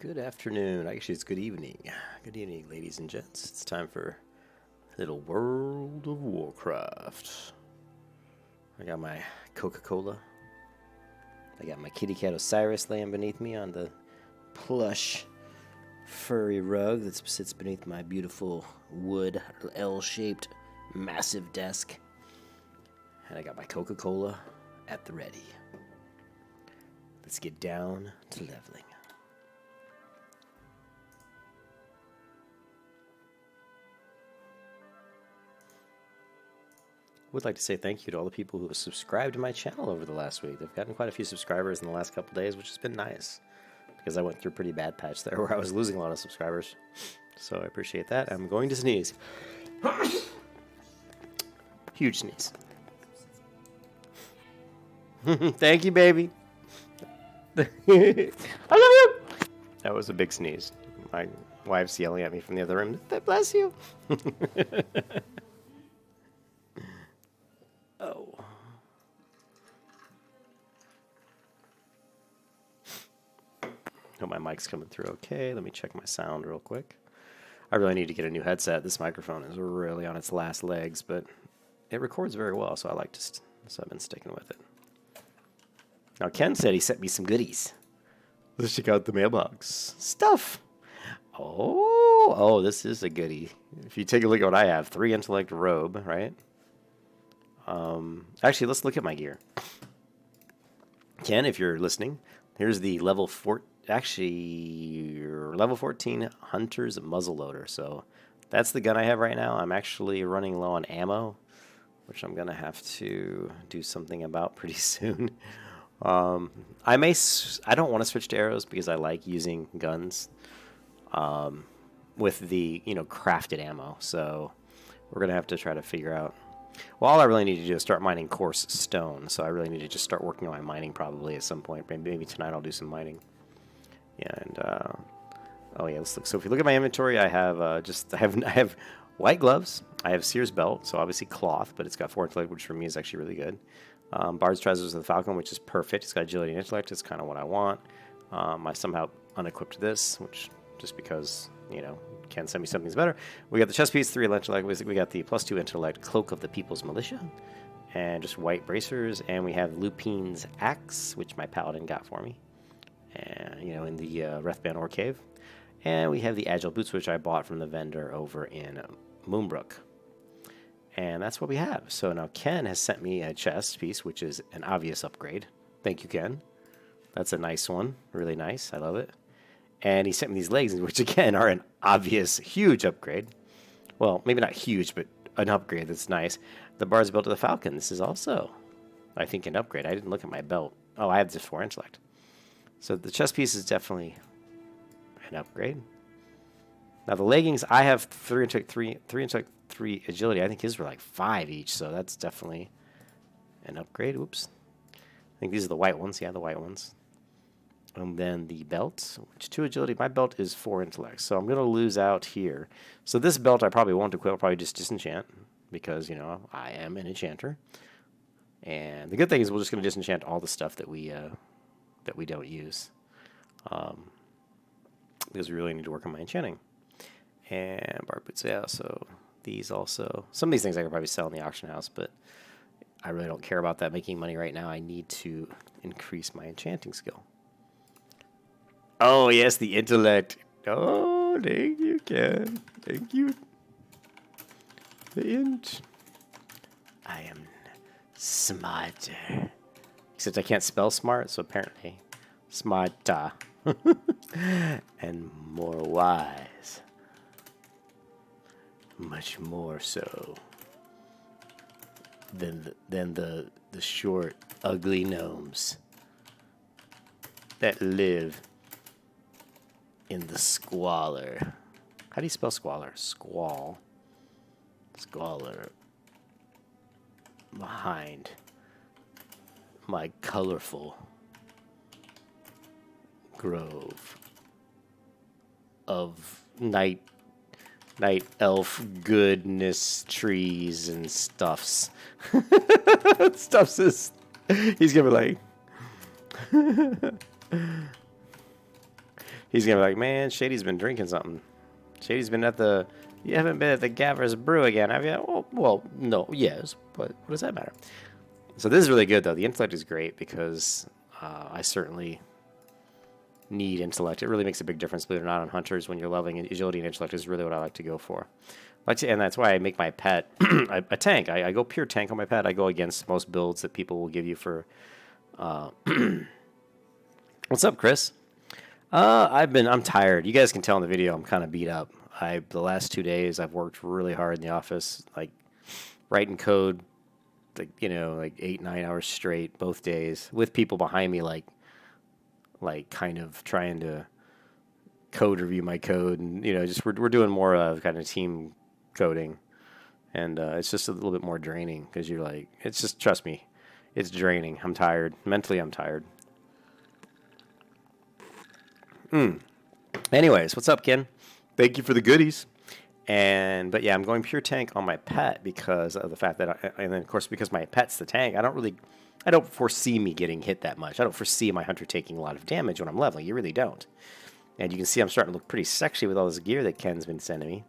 Good afternoon. Actually, it's good evening. Good evening, ladies and gents. It's time for a little World of Warcraft. I got my Coca-Cola. I got my kitty cat Osiris laying beneath me on the plush, furry rug that sits beneath my beautiful wood L-shaped massive desk. And I got my Coca-Cola at the ready. Let's get down to leveling. Would like to say thank you to all the people who have subscribed to my channel over the last week. I've gotten quite a few subscribers in the last couple days, which has been nice, because I went through a pretty bad patch there where I was losing a lot of subscribers. So I appreciate that. I'm going to sneeze. Huge sneeze. Thank you, baby. I love you. That was a big sneeze. My wife's yelling at me from the other room. Bless you. Oh. Hope my mic's coming through okay. Let me check my sound real quick. I really need to get a new headset. This microphone is really on its last legs, but it records very well, so I like to so I've been sticking with it. Now, Ken said he sent me some goodies. Let's check out the mailbox. Stuff. Oh, this is a goodie. If you take a look at what I have, 3 intellect robe, right? Actually, let's look at my gear. Ken, if you're listening, here's the level 14 Hunter's Muzzleloader. So that's the gun I have right now. I'm actually running low on ammo, which I'm gonna have to do something about pretty soon. I don't want to switch to arrows because I like using guns with the crafted ammo. So we're gonna have to try to figure out. Well, all I really need to do is start mining coarse stone, so I really need to just start working on my mining probably at some point. Maybe tonight I'll do some mining. Yeah, and oh yeah, let's look. So if you look at my inventory, I have I have white gloves. I have Sears belt, so obviously cloth, but it's got 4 intellect, which for me is actually really good. Bard's trousers of the Falcon, which is perfect. It's got agility and intellect. It's kind of what I want. I somehow unequipped this, which just because Ken send me something's better. We got the chest piece, 3 intellect. We got the +2 intellect cloak of the People's Militia, and just white bracers. And we have Lupine's axe, which my paladin got for me, and in the Rethban Ore Cave. And we have the agile boots, which I bought from the vendor over in Moonbrook. And that's what we have. So now Ken has sent me a chest piece, which is an obvious upgrade. Thank you, Ken. That's a nice one, really nice. I love it. And he sent me these legs, which again are an obvious, huge upgrade. Well, maybe not huge, but an upgrade that's nice. The Bard's belt of the Falcon. This is also, I think, an upgrade. I didn't look at my belt. Oh, I have just 4 intellect. So the chest piece is definitely an upgrade. Now the leggings, I have 3 intellect, 3 agility. I think his were like 5 each, so that's definitely an upgrade. Oops. I think these are the white ones. Yeah, the white ones. And then the belt, which 2 agility. My belt is 4 intellect, so I'm going to lose out here. So this belt I probably won't equip. I'll probably just disenchant because, I am an enchanter. And the good thing is we're just going to disenchant all the stuff that we don't use. Because we really need to work on my enchanting. And bar boots, yeah, so these also. Some of these things I could probably sell in the auction house, but I really don't care about that making money right now. I need to increase my enchanting skill. Oh, yes, the intellect. Oh, thank you, Ken. Thank you. The int. I am smarter. Except I can't spell smart, so apparently smarter. And more wise. Much more so than the short, ugly gnomes that live in the squalor. How do you spell squalor? Squall. Squalor. Behind my colorful grove of night elf goodness trees and stuffs. Stuffs is, he's gonna be like, He's gonna be like, man, Shady's been drinking something. Shady's been at the. You haven't been at the Gavers Brew again, have you? Oh, well, no, yes, but what does that matter? So this is really good, though. The intellect is great because I certainly need intellect. It really makes a big difference, believe it or not, on hunters when you're leveling. Agility and intellect is really what I like to go for. And that's why I make my pet a tank. I go pure tank on my pet. I go against most builds that people will give you for. What's up, Chris? I'm tired. You guys can tell in the video I'm kind of beat up. The last 2 days I've worked really hard in the office, like writing code, like 8-9 hours straight both days with people behind me, like kind of trying to code review my code, and just we're doing more of kind of team coding, and it's just a little bit more draining because you're like, it's just, trust me, it's draining. I'm tired mentally. I'm tired. Anyways, what's up, Ken? Thank you for the goodies. But yeah, I'm going pure tank on my pet because of the fact that, and then of course because my pet's the tank, I don't foresee me getting hit that much. I don't foresee my hunter taking a lot of damage when I'm leveling. You really don't. And you can see I'm starting to look pretty sexy with all this gear that Ken's been sending me.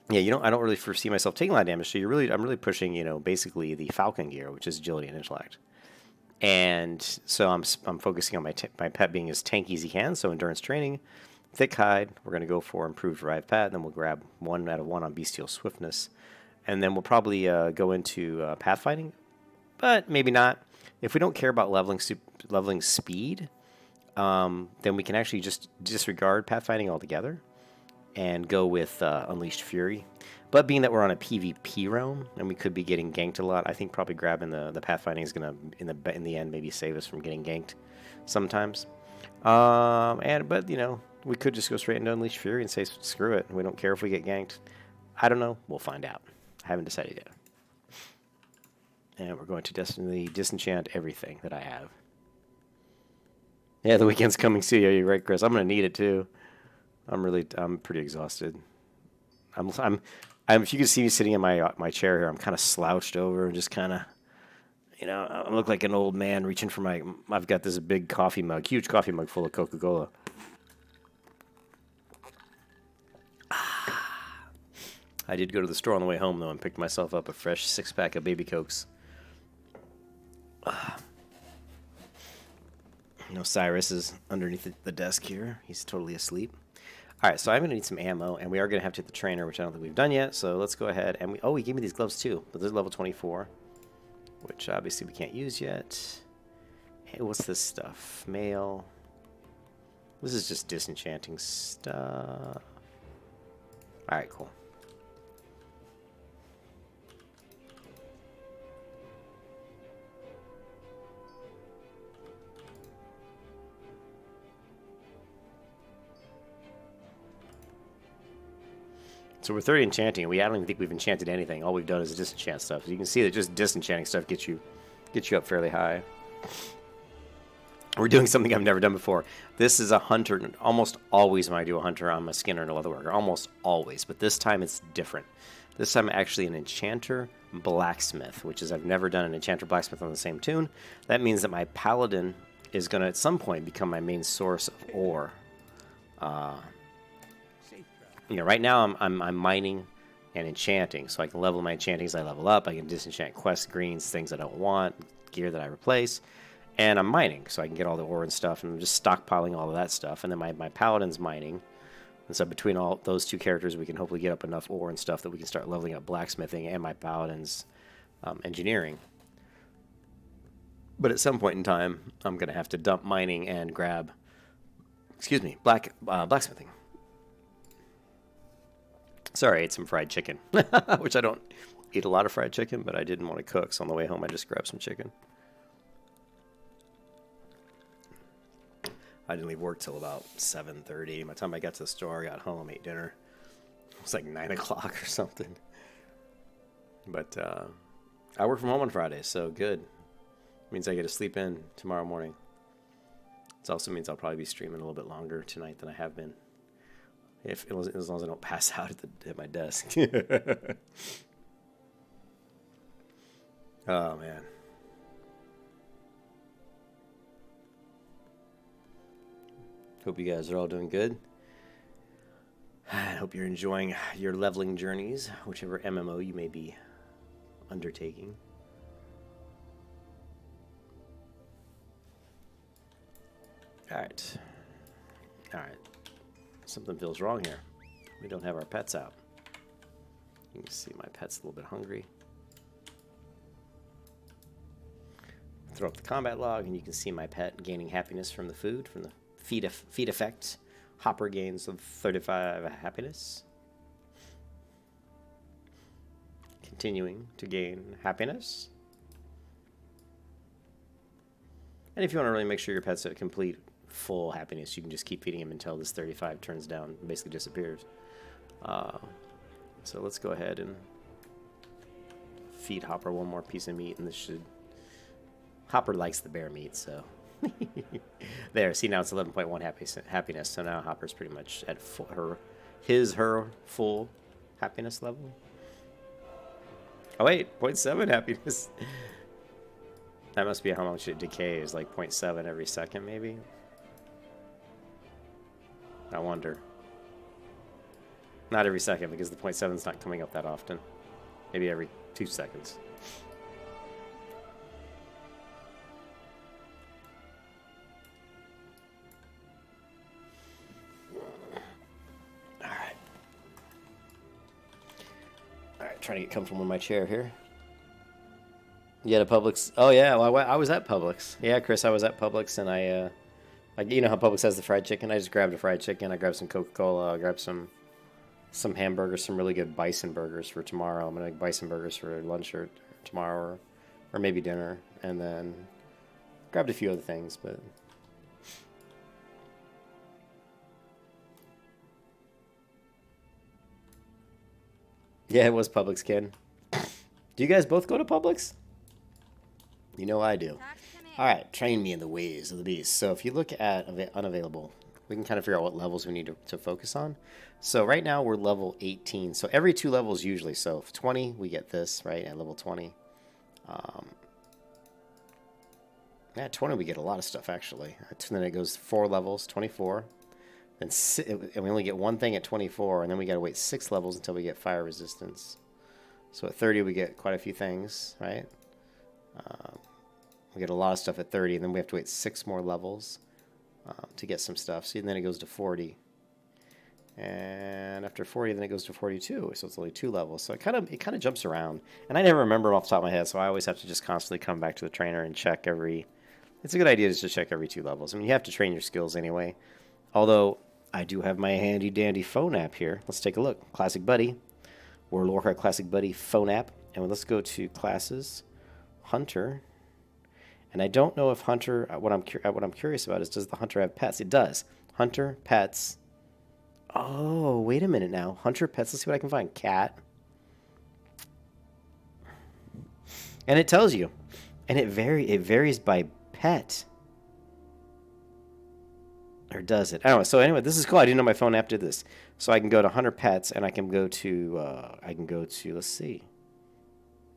Yeah, I don't really foresee myself taking a lot of damage. So I'm really pushing, basically the Falcon gear, which is agility and intellect. And so I'm focusing on my pet being as tanky as he can. So endurance training, thick hide. We're going to go for improved revive pet. And then we'll grab 1 out of 1 on bestial swiftness. And then we'll probably go into pathfinding, but maybe not. If we don't care about leveling speed, then we can actually just disregard pathfinding altogether and go with Unleashed Fury. But being that we're on a PvP realm and we could be getting ganked a lot, I think probably grabbing the pathfinding is gonna in the end maybe save us from getting ganked sometimes. But we could just go straight into Unleashed Fury and say screw it. We don't care if we get ganked. I don't know. We'll find out. I haven't decided yet. And we're going to disenchant everything that I have. Yeah, the weekend's coming soon. Yeah, you're right, Chris. I'm gonna need it too. I'm pretty exhausted. If you can see me sitting in my chair here, I'm kind of slouched over and just kind of, I look like an old man reaching for I've got this big coffee mug, huge coffee mug full of Coca-Cola. I did go to the store on the way home, though, and picked myself up a fresh 6-pack of Baby Cokes. Cyrus is underneath the desk here. He's totally asleep. All right, so I'm going to need some ammo, and we are going to have to hit the trainer, which I don't think we've done yet. So let's go ahead. And he gave me these gloves, too. But they're level 24, which obviously we can't use yet. Hey, what's this stuff? Mail. This is just disenchanting stuff. All right, cool. So we're 30 enchanting, and I don't even think we've enchanted anything. All we've done is disenchant stuff. So you can see that just disenchanting stuff gets you up fairly high. We're doing something I've never done before. This is a hunter. Almost always when I do a hunter, I'm a skinner and a leatherworker. Almost always. But this time it's different. This time I'm actually an enchanter blacksmith, which is I've never done an enchanter blacksmith on the same tune. That means that my paladin is going to at some point become my main source of ore. Right now I'm mining and enchanting, so I can level my enchanting as I level up. I can disenchant quest greens, things I don't want, gear that I replace, and I'm mining, so I can get all the ore and stuff, and I'm just stockpiling all of that stuff. And then my paladin's mining, and so between all those two characters, we can hopefully get up enough ore and stuff that we can start leveling up blacksmithing and my paladin's engineering. But at some point in time, I'm going to have to dump mining and grab, blacksmithing. Sorry, I ate some fried chicken, which I don't eat a lot of fried chicken, but I didn't want to cook, so on the way home I just grabbed some chicken. I didn't leave work till about 7:30. By the time I got to the store, I got home, ate dinner. It was like 9 o'clock or something. But I work from home on Fridays, so good. It means I get to sleep in tomorrow morning. It also means I'll probably be streaming a little bit longer tonight than I have been. As long as I don't pass out at my desk. Oh, man. Hope you guys are all doing good. I hope you're enjoying your leveling journeys, whichever MMO you may be undertaking. Alright. Alright. Something feels wrong here. We don't have our pets out. You can see my pet's a little bit hungry. Throw up the combat log, and you can see my pet gaining happiness from the food, from the feed effect. Hopper gains of 35 happiness. Continuing to gain happiness. And if you want to really make sure your pet's at complete full happiness, you can just keep feeding him until this 35 turns down and basically disappears. So let's go ahead and feed Hopper one more piece of meat, and this should... Hopper likes the bear meat, so... There, see, now it's 11.1 happiness, so now Hopper's pretty much at her full happiness level. Oh wait, 0.7 happiness. That must be how much it decays, like 0.7 every second, maybe? I wonder. Not every second, because the 0.7 is not coming up that often. Maybe every 2 seconds. Alright. Alright, trying to get comfortable in my chair here. You had a Publix? Oh yeah, well, I was at Publix. Yeah, Chris, I was at Publix, and you know how Publix has the fried chicken? I just grabbed a fried chicken, I grabbed some Coca-Cola, I grabbed some hamburgers, some really good bison burgers for tomorrow. I'm going to make bison burgers for lunch or tomorrow or maybe dinner. And then grabbed a few other things, but... Yeah, it was Publix, Ken. Do you guys both go to Publix? You know I do. Alright, train me in the ways of the beast. So if you look at unavailable, we can kind of figure out what levels we need to focus on. So right now we're level 18. So every 2 levels usually. So if 20, we get this, right, at level 20. Yeah, 20 we get a lot of stuff, actually. And then it goes 4 levels, 24. Then and we only get 1 thing at 24, and then we got to wait 6 levels until we get fire resistance. So at 30 we get quite a few things, right? We get a lot of stuff at 30, and then we have to wait 6 more levels to get some stuff. See, and then it goes to 40. And after 40, then it goes to 42. So it's only 2 levels. So it kind of jumps around. And I never remember them off the top of my head, so I always have to just constantly come back to the trainer and check every... It's a good idea to just check every 2 levels. I mean, you have to train your skills anyway. Although, I do have my handy-dandy phone app here. Let's take a look. Classic Buddy. World of Warcraft Classic Buddy phone app. And let's go to Classes, Hunter. And I don't know if Hunter... What I'm curious about is, does the Hunter have pets? It does. Hunter, pets... Oh, wait a minute now. Hunter, pets, let's see what I can find. Cat. And it tells you. And it varies by pet. Or does it? I don't know. So anyway, this is cool. I didn't know my phone app did this. So I can go to Hunter Pets, and I can go to, let's see.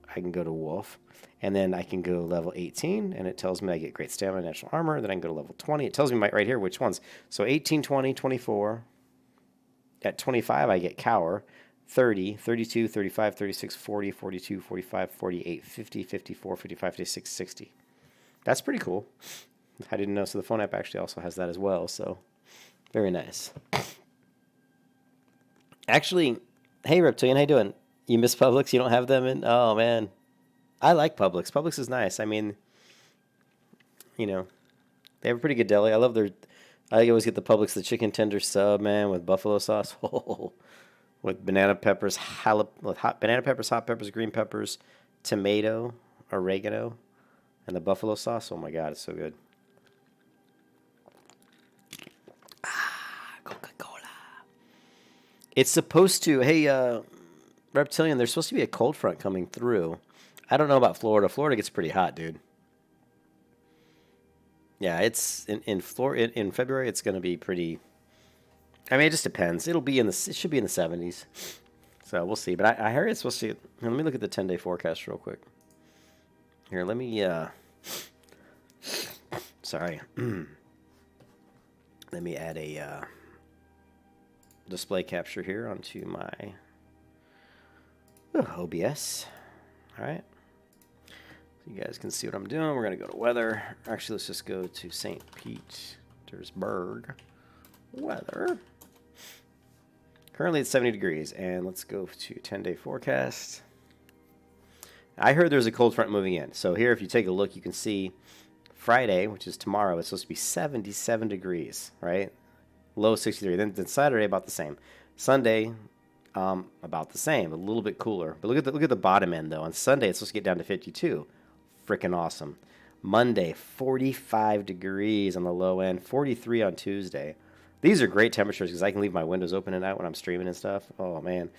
I can go to Wolf. And then I can go level 18, and it tells me I get great stamina, natural armor. Then I can go to level 20. It tells me right here which ones. So 18, 20, 24... At 25, I get Cower, 30, 32, 35, 36, 40, 42, 45, 48, 50, 54, 55, 56, 60. That's pretty cool. I didn't know, so the phone app actually also has that as well, so very nice. Actually, hey Reptilian, how you doing? You miss Publix? You don't have them in? Oh, man. I like Publix. Publix is nice. I mean, you know, they have a pretty good deli. I love their... I always get the Publix, the chicken tender sub, man, with buffalo sauce. With banana peppers, hot peppers, green peppers, tomato, oregano, and the buffalo sauce. Oh my God, it's so good. Coca-Cola. It's supposed to, hey, Reptilian, there's supposed to be a cold front coming through. I don't know about Florida. Florida gets pretty hot, dude. Yeah, it's in February. It's going to be pretty. I mean, it just depends. It should be in the 70s. So we'll see. But I heard it's supposed to. Let me look at the 10-day forecast real quick. Here, let me. Sorry. Let me add a display capture here onto my OBS. All right. So you guys can see what I'm doing. We're going to go to weather. Actually, let's just go to St. Petersburg. Weather. Currently it's 70 degrees. And let's go to 10-day forecast. I heard there's a cold front moving in. So here, if you take a look, you can see Friday, which is tomorrow, it's supposed to be 77 degrees, right? Low 63. Then Saturday, about the same. Sunday, about the same, a little bit cooler. But look at the bottom end, though. On Sunday, it's supposed to get down to 52. Freaking awesome. Monday, 45 degrees on the low end, 43 on Tuesday. These are great temperatures because I can leave my windows open at night when I'm streaming and stuff. Oh, man.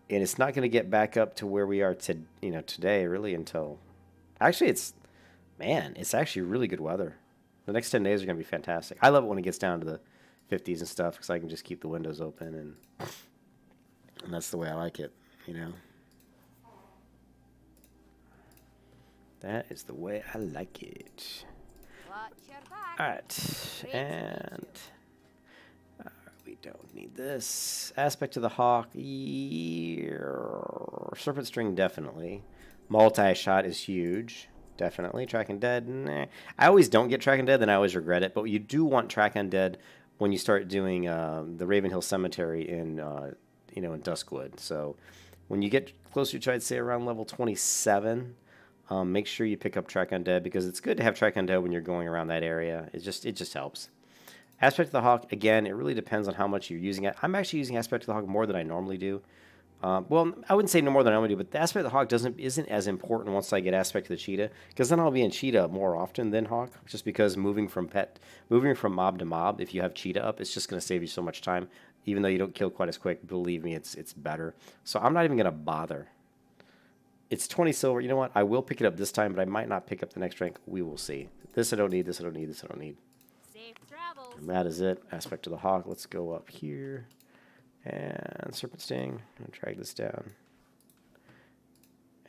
And it's not going to get back up to where we are today, really, until... Actually, it's actually really good weather. The next 10 days are going to be fantastic. I love it when it gets down to the 50s and stuff because I can just keep the windows open, and that's the way I like it, you know. That is the way I like it. All right, and we don't need this. Aspect of the Hawk, Serpent String, definitely. Multi-shot is huge. Definitely. Track Undead, nah. I always don't get Track Undead, then I always regret it. But you do want Track Undead when you start doing the Ravenhill Cemetery in in Duskwood. So when you get closer to, I'd say, around level 27, make sure you pick up Track Undead because it's good to have Track Undead when you're going around that area. It just helps. Aspect of the Hawk, again, it really depends on how much you're using it. I'm actually using Aspect of the Hawk more than I normally do. Well, I wouldn't say no more than I would do, but the Aspect of the Hawk isn't as important once I get Aspect of the Cheetah, because then I'll be in Cheetah more often than Hawk, just because moving from mob to mob, if you have Cheetah up, it's just going to save you so much time. Even though you don't kill quite as quick, believe me, it's better. So I'm not even going to bother. It's 20 silver. You know what? I will pick it up this time, but I might not pick up the next rank. We will see. This I don't need, this I don't need, this I don't need. Safe travels. And that is it. Aspect of the Hawk. Let's go up here. And Serpent Sting. I'm going to drag this down.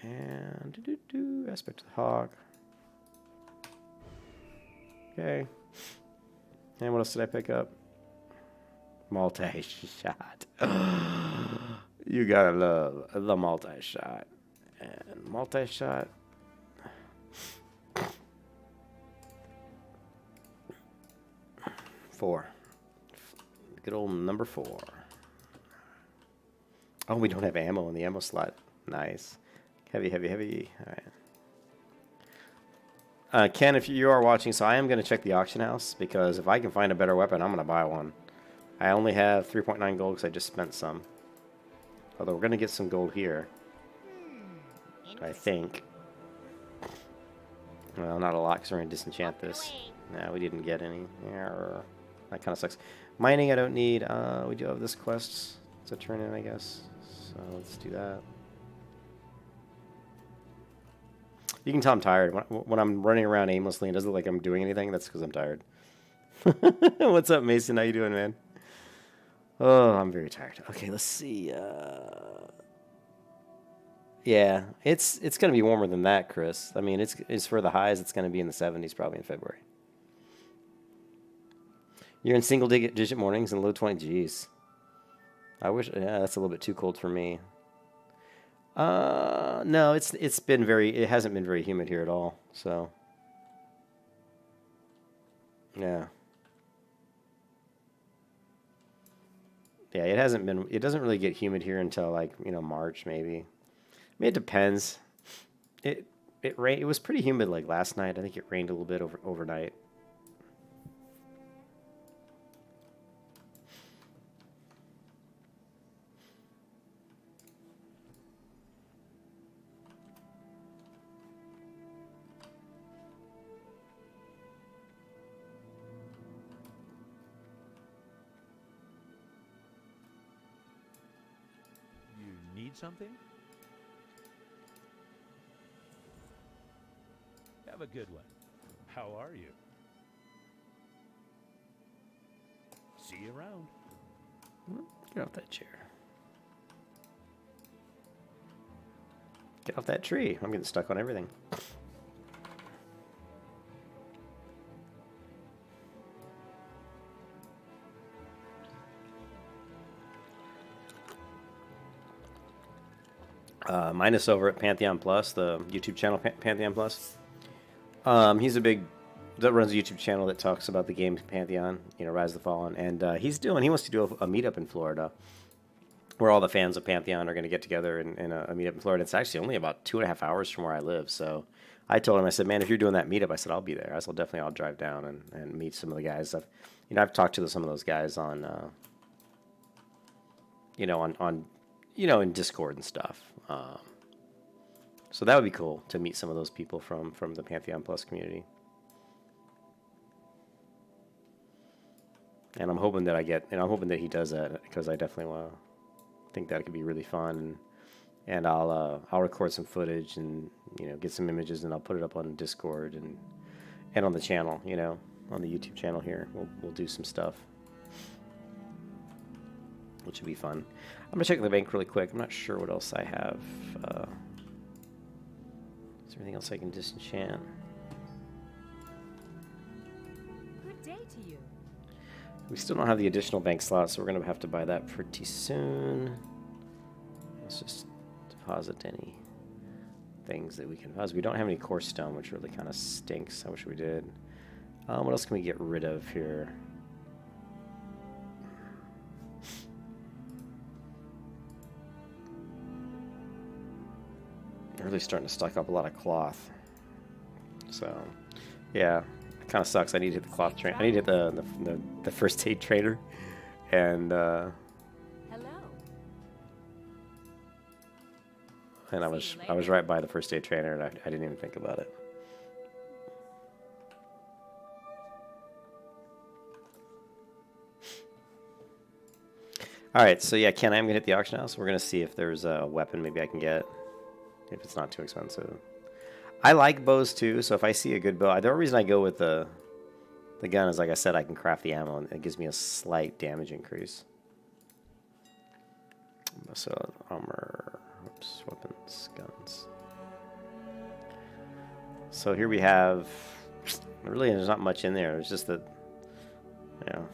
And Aspect of the Hawk. Okay. And what else did I pick up? Multi-shot. You gotta love the multi-shot. And multi-shot. 4. Good old number 4. Oh, we don't have ammo in the ammo slot. Nice. Heavy, heavy, heavy. All right. Ken, if you are watching, so I am going to check the auction house, because if I can find a better weapon, I'm going to buy one. I only have 3.9 gold because I just spent some. Although we're going to get some gold here. I think. Well, not a lot because we're going to disenchant this. Nah, we didn't get any. Yeah, that kind of sucks. Mining I don't need. We do have this quest to turn in, I guess. So let's do that. You can tell I'm tired. When I'm running around aimlessly and doesn't look like I'm doing anything, that's because I'm tired. What's up, Mason? How you doing, man? Oh, I'm very tired. Okay, let's see. Yeah, it's going to be warmer than that, Chris. I mean, it's for the highs. It's going to be in the 70s probably in February. You're in single-digit mornings and low 20. Jeez. I wish. Yeah, that's a little bit too cold for me. No, it hasn't been very humid here at all. So, yeah. Yeah, it doesn't really get humid here until like, March maybe. I mean, it depends. It rained. It was pretty humid like last night. I think it rained a little bit overnight. Something? Have a good one. How are you? See you around. Get off that chair. Get off that tree. I'm getting stuck on everything. Minus over at Pantheon Plus, the YouTube channel Pantheon Plus. He's a big that runs a YouTube channel that talks about the game Pantheon, you know, Rise of the Fallen, and he wants to do a meetup in Florida, where all the fans of Pantheon are going to get together in a meetup in Florida. It's actually only about 2.5 hours from where I live, so I told him, I said, man, if you're doing that meetup, I said, I'll be there. I said, definitely I'll drive down and meet some of the guys. I've talked to some of those guys on, in Discord and stuff. So that would be cool to meet some of those people from the Pantheon Plus community. And I'm hoping that I'm hoping that he does that, because I definitely think that could be really fun. And I'll record some footage and, you know, get some images, and I'll put it up on Discord and on the channel, you know, on the YouTube channel here. We'll do some stuff, which would be fun. I'm gonna check the bank really quick. I'm not sure what else I have. Is there anything else I can disenchant? Good day to you. We still don't have the additional bank slot, so we're gonna have to buy that pretty soon. Let's just deposit any things that we can deposit. We don't have any core stone, which really kind of stinks. I wish we did. What else can we get rid of here? Really starting to stock up a lot of cloth. So, yeah, it kind of sucks. I need to hit the cloth train. I need to hit the first aid trader, and Hello. and I was right by the first aid trainer, and I didn't even think about it. All right, so yeah, Ken, I'm gonna hit the auction house. We're gonna see if there's a weapon maybe I can get, if it's not too expensive. I like bows too, so if I see a good bow, the only reason I go with the gun is, like I said, I can craft the ammo, and it gives me a slight damage increase. So armor, oops, weapons, guns. So here we have, really there's not much in there. It's just that, you know,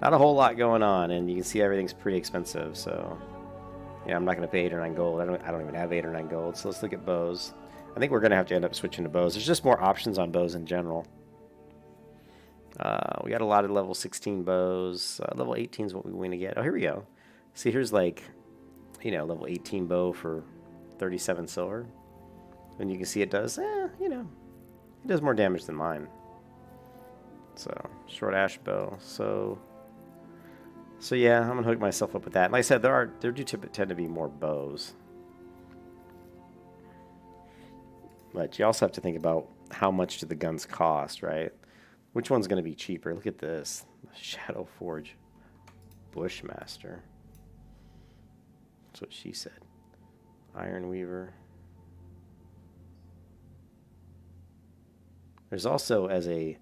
not a whole lot going on, and you can see everything's pretty expensive. So, yeah, I'm not going to pay 8 or 9 gold. I don't even have 8 or 9 gold. So let's look at bows. I think we're going to have to end up switching to bows. There's just more options on bows in general. We got a lot of level 16 bows. Level 18 is what we want to get. Oh, here we go. See, here's like, you know, level 18 bow for 37 silver. And you can see it does, you know, it does more damage than mine. So, short ash bow. So yeah, I'm going to hook myself up with that. And like I said, there do tend to be more bows. But you also have to think about how much do the guns cost, right? Which one's going to be cheaper? Look at this. Shadow Forge Bushmaster. That's what she said. Iron Weaver. There's also, as an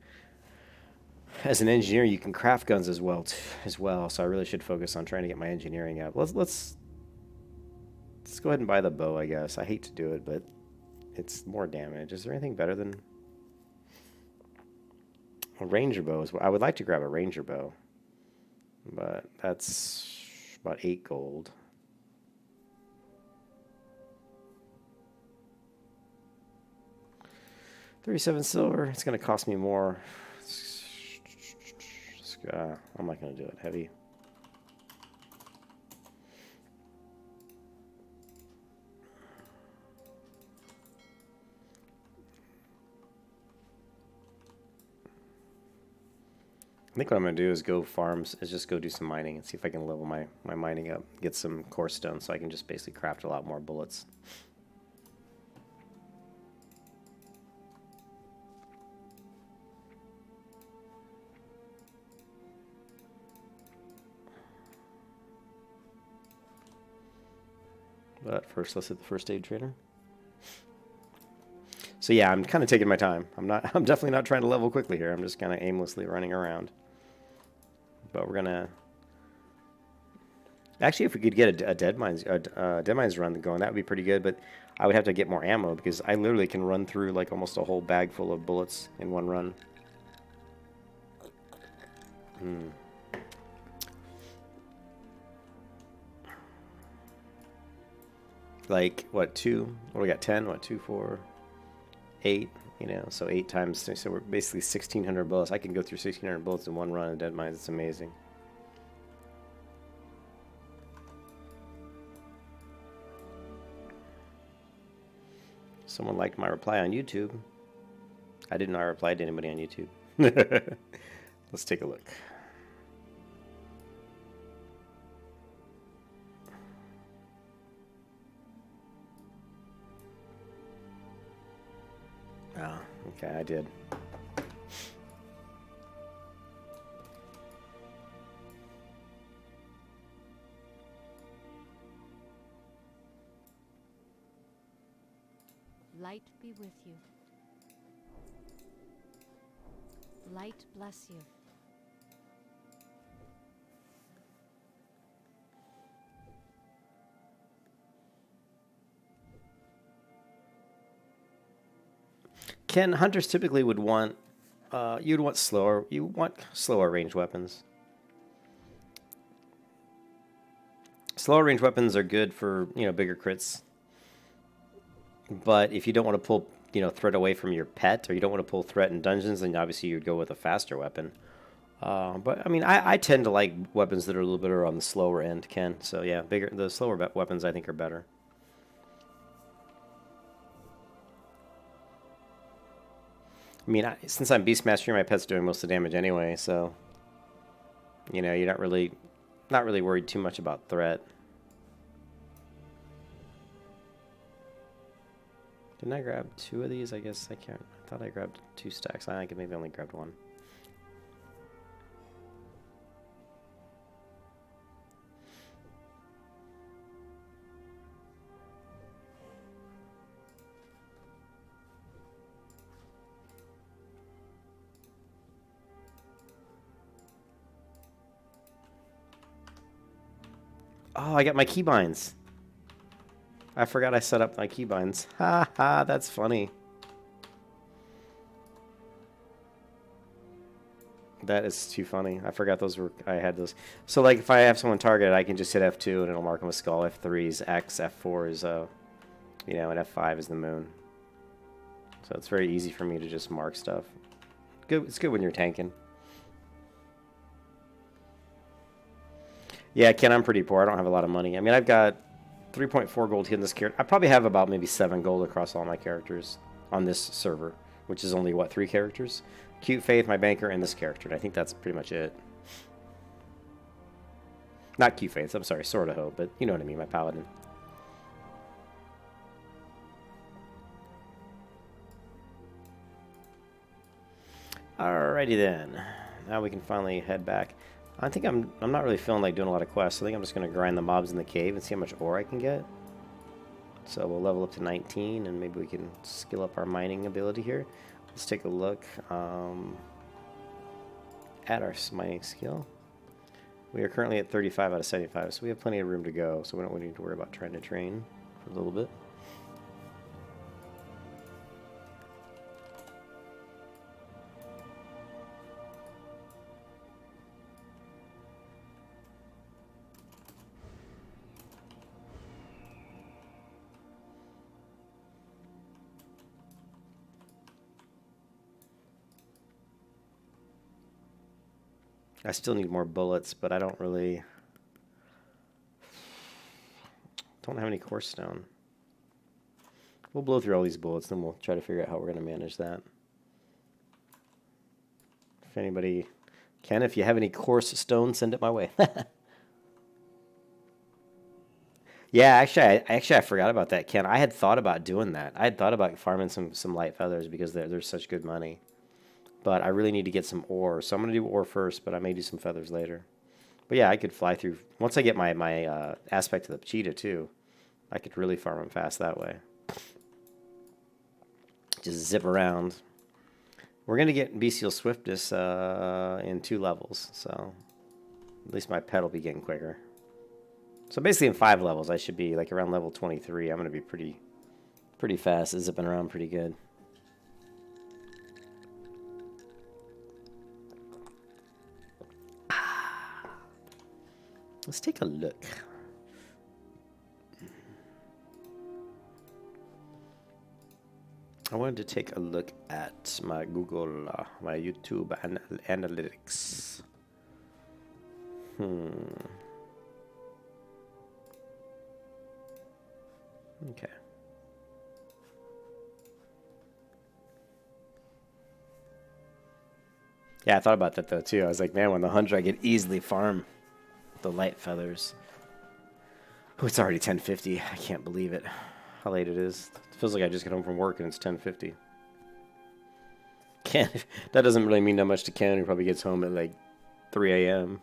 engineer, you can craft guns as well. So I really should focus on trying to get my engineering up. Let's go ahead and buy the bow, I guess. I hate to do it, but it's more damage. Is there anything better than a ranger bow? I would like to grab a ranger bow, but that's about 8 gold. $37 silver. It's going to cost me more. I'm not going to do it. Heavy. I think what I'm going to do is just go do some mining and see if I can level my mining up, get some core stone so I can just basically craft a lot more bullets. But first, let's hit the first aid trainer. So yeah, I'm kind of taking my time. I'm definitely not trying to level quickly here. I'm just kind of aimlessly running around. But we're gonna actually, if we could get a dead mines run going, that would be pretty good. But I would have to get more ammo because I literally can run through like almost a whole bag full of bullets in one run. like, what, 2? What do we got, 10? What, 2, 4, 8? You know, so 8 times, so we're basically 1,600 bullets. I can go through 1,600 bullets in one run in Dead Mines. It's amazing. Someone liked my reply on YouTube. I didn't know I replied to anybody on YouTube. Let's take a look. Oh, okay, I did. Light be with you. Light bless you. Ken, hunters typically would want, you want slower range weapons. Slower range weapons are good for, you know, bigger crits. But if you don't want to pull, you know, threat away from your pet, or you don't want to pull threat in dungeons, then obviously you'd go with a faster weapon. But I mean, I tend to like weapons that are a little bit on the slower end, Ken. So yeah, the slower weapons I think are better. I mean, since I'm Beastmaster, my pet's doing most of the damage anyway, so you know, you're not really worried too much about threat. Didn't I grab 2 of these? I guess I can't. I thought I grabbed 2 stacks. I think maybe only grabbed 1. Oh, I got my keybinds. I forgot I set up my keybinds. Ha ha, that's funny. That is too funny. I forgot I had those. So like if I have someone targeted, I can just hit F2 and it'll mark them a skull. F3 is X, F4 is you know, and F5 is the moon. So it's very easy for me to just mark stuff. Good, it's good when you're tanking. Yeah, Ken, I'm pretty poor. I don't have a lot of money. I mean, I've got 3.4 gold here in this character. I probably have about maybe 7 gold across all my characters on this server, which is only, what, 3 characters? Cute Faith, my banker, and this character. And I think that's pretty much it. Not Cute Faith, I'm sorry, Sword of Hope, but you know what I mean, my paladin. Alrighty then. Now we can finally head back. I think I'm not really feeling like doing a lot of quests. I think I'm just going to grind the mobs in the cave and see how much ore I can get. So we'll level up to 19, and maybe we can skill up our mining ability here. Let's take a look at our mining skill. We are currently at 35 out of 75, so we have plenty of room to go, so we don't need to worry about trying to train for a little bit. I still need more bullets, but I don't have any course stone. We'll blow through all these bullets, then we'll try to figure out how we're going to manage that. If anybody can, if you have any course stone, send it my way. Yeah, actually, I forgot about that, Ken. I had thought about doing that. I had thought about farming some light feathers because they're such good money. But I really need to get some ore, so I'm going to do ore first, but I may do some feathers later. But yeah, I could fly through. Once I get my aspect of the cheetah, too, I could really farm them fast that way. Just zip around. We're going to get bestial swiftness in 2 levels, so at least my pet will be getting quicker. So basically in 5 levels, I should be like around level 23. I'm going to be pretty fast, zipping around pretty good. Let's take a look. I wanted to take a look at my Google, my YouTube analytics. Okay. Yeah, I thought about that though too. I was like, man, when the 100, I could easily farm the light feathers. Oh, it's already 10:50. I can't believe it. How late it is. It feels like I just got home from work and it's 10:50. Ken, that doesn't really mean that much to Ken. He probably gets home at like 3 a.m.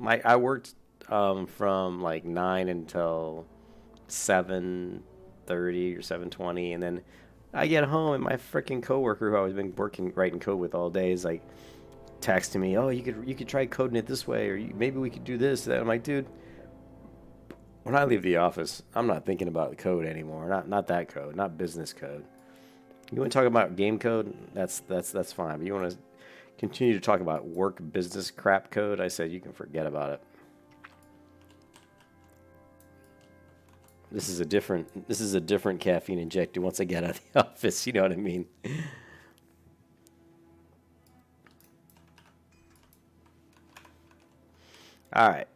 I worked from like 9 until 7:30 or 7:20, and then I get home and my freaking coworker who I've been writing code with all day is like texting me, "Oh, you could try coding it this way, or maybe we could do this." That I'm like, dude, when I leave the office, I'm not thinking about the code anymore. Not that code, not business code. You want to talk about game code? That's fine. But you want to continue to talk about work business crap code? I said you can forget about it. This is a different caffeine injector once I get out of the office, you know what I mean? All right.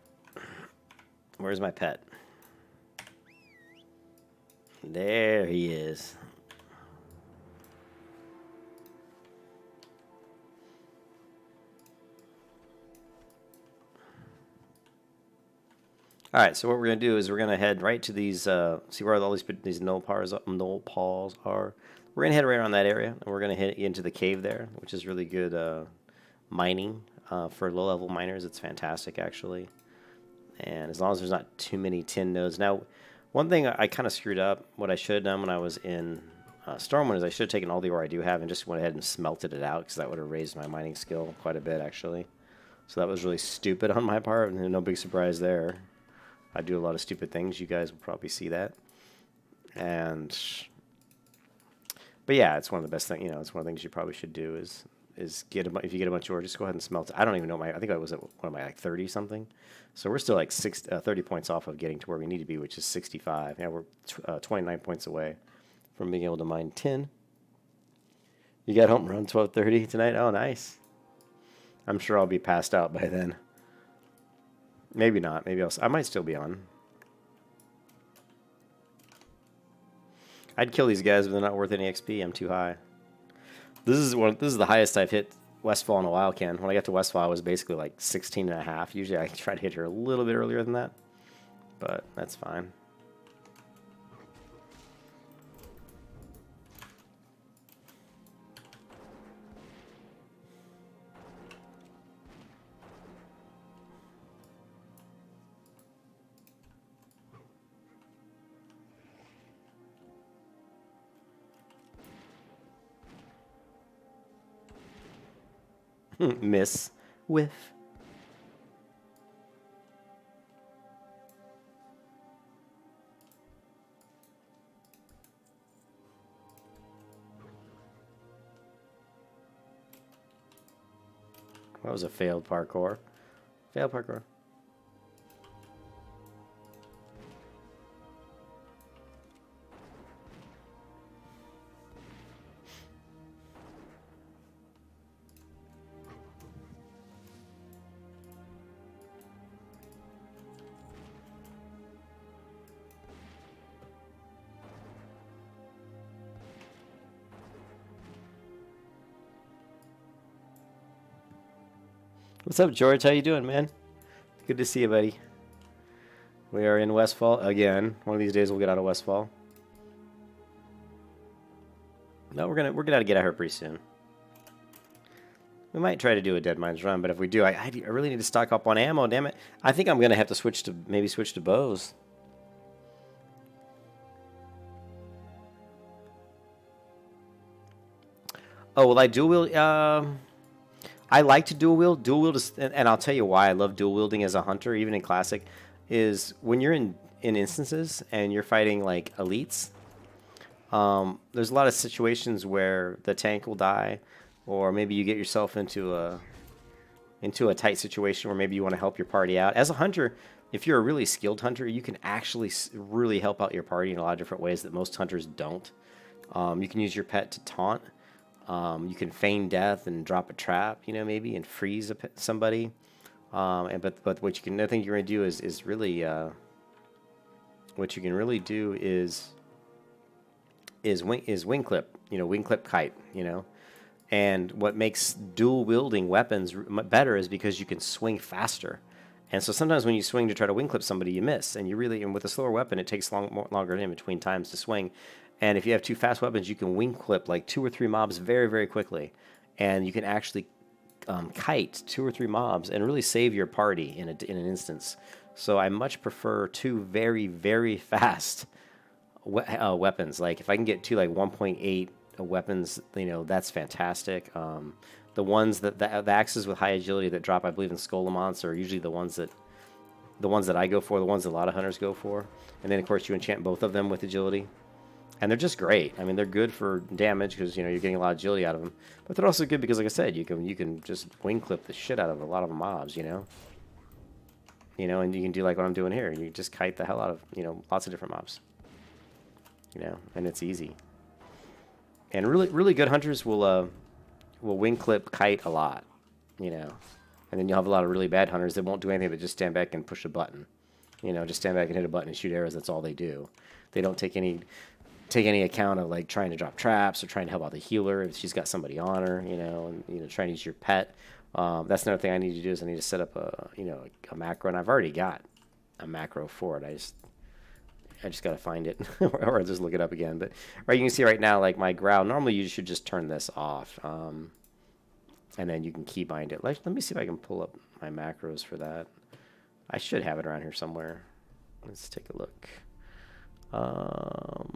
Where's my pet? There he is. All right, so what we're going to do is we're going to head right to these, see where all these null paws are? We're going to head right around that area, and we're going to head into the cave there, which is really good mining. For low-level miners, it's fantastic, actually. And as long as there's not too many tin nodes. Now, one thing I kind of screwed up, what I should have done when I was in Stormwind is I should have taken all the ore I do have and just went ahead and smelted it out, because that would have raised my mining skill quite a bit, actually. So that was really stupid on my part, and no big surprise there. I do a lot of stupid things. You guys will probably see that. But yeah, it's one of the best things. You know, it's one of the things you probably should do is if you get a bunch of ore, just go ahead and smelt it. I don't even know I think I was at, what am I, like 30 something? So we're still like 30 points off of getting to where we need to be, which is 65. Yeah, we're 29 points away from being able to mine tin. You got home around 12:30 tonight? Oh, nice. I'm sure I'll be passed out by then. Maybe not. Maybe I might still be on. I'd kill these guys, but they're not worth any XP. I'm too high. This is the highest I've hit Westfall in a while, Ken. When I got to Westfall, I was basically like 16 and a half. Usually I try to hit her a little bit earlier than that, but that's fine. Miss whiff. That was a failed parkour. Failed parkour. What's up, George? How you doing, man? Good to see you, buddy. We are in Westfall again. One of these days we'll get out of Westfall. No, we're gonna get out of here pretty soon. We might try to do a Dead Mines run, but if we do, I really need to stock up on ammo. Damn it! I think I'm gonna have to switch to bows. Oh, will I dual wield? I like to dual wield. Dual wield is, and I'll tell you why I love dual wielding as a hunter, even in Classic, is when you're in instances and you're fighting like elites. There's a lot of situations where the tank will die, or maybe you get yourself into a tight situation where maybe you want to help your party out. As a hunter, if you're a really skilled hunter, you can actually really help out your party in a lot of different ways that most hunters don't. You can use your pet to taunt. You can feign death and drop a trap, you know, maybe, and freeze somebody. But what you can, another thing you're going to do is really, what you can really do is wing clip, you know, wing clip kite, you know. And what makes dual wielding weapons better is because you can swing faster. And so sometimes when you swing to try to wing clip somebody, you miss. And you really, and with a slower weapon, it takes longer in between times to swing. And if you have two fast weapons, you can wing clip like 2 or 3 mobs very, very quickly. And you can actually kite 2 or 3 mobs and really save your party in an instance. So I much prefer 2 very, very fast weapons. Like if I can get 2 like 1.8 weapons, you know, that's fantastic. The ones that the axes with high agility that drop, I believe, in Skolomonts are usually the ones that I go for, the ones that a lot of hunters go for. And then of course you enchant both of them with agility. And they're just great. I mean, they're good for damage because, you know, you're getting a lot of agility out of them. But they're also good because, like I said, you can just wing clip the shit out of a lot of mobs, you know. You know, and you can do like what I'm doing here. You just kite the hell out of, you know, lots of different mobs. You know, and it's easy. And really, really good hunters will wing clip kite a lot, you know. And then you'll have a lot of really bad hunters that won't do anything but just stand back and push a button. You know, just stand back and hit a button and shoot arrows. That's all they do. They don't take any account of like trying to drop traps or trying to help out the healer if she's got somebody on her, you know, and you know, trying to use your pet. That's another thing I need to do is I need to set up a macro, and I've already got a macro for it. I just got to find it or just look it up again. But right, you can see right now, like my growl, normally you should just turn this off. And then you can keybind it. Let me see if I can pull up my macros for that. I should have it around here somewhere. Let's take a look. World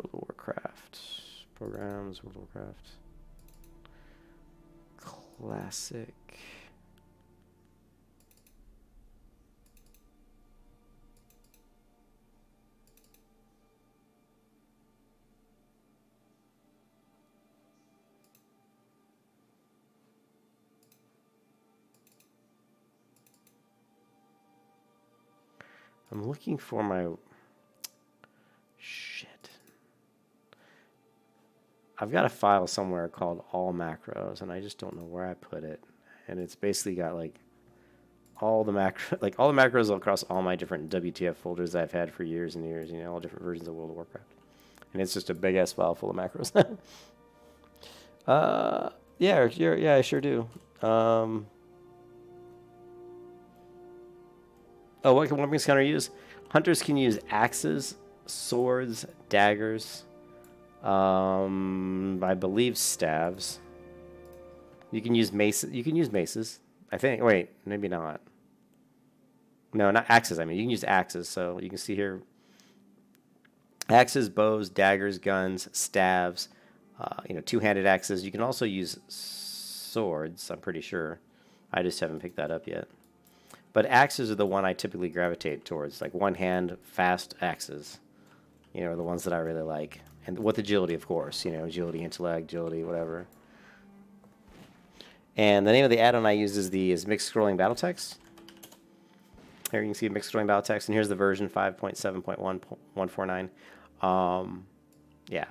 of Warcraft. Programs, World of Warcraft. Classic. I'm looking for my... Shit. I've got a file somewhere called All Macros, and I just don't know where I put it. And it's basically got like all the macros across all my different WTF folders that I've had for years and years. You know, all different versions of World of Warcraft. And it's just a big ass file full of macros. Yeah, I sure do. What can weapons counter use? Hunters can use axes, swords, daggers, I believe staves. You can use maces. You can use maces. I think. Wait, maybe not. No, not axes. I mean, you can use axes. So you can see here: axes, bows, daggers, guns, staves. Two-handed axes. You can also use swords. I'm pretty sure. I just haven't picked that up yet. But axes are the one I typically gravitate towards, like one-hand fast axes. You know, are the ones that I really like, and with agility, of course. You know, agility, intellect, agility, whatever. And the name of the add-on I use is mixed scrolling battle text. Here you can see mixed scrolling battle text, and here's the version 5.7.149. Yeah,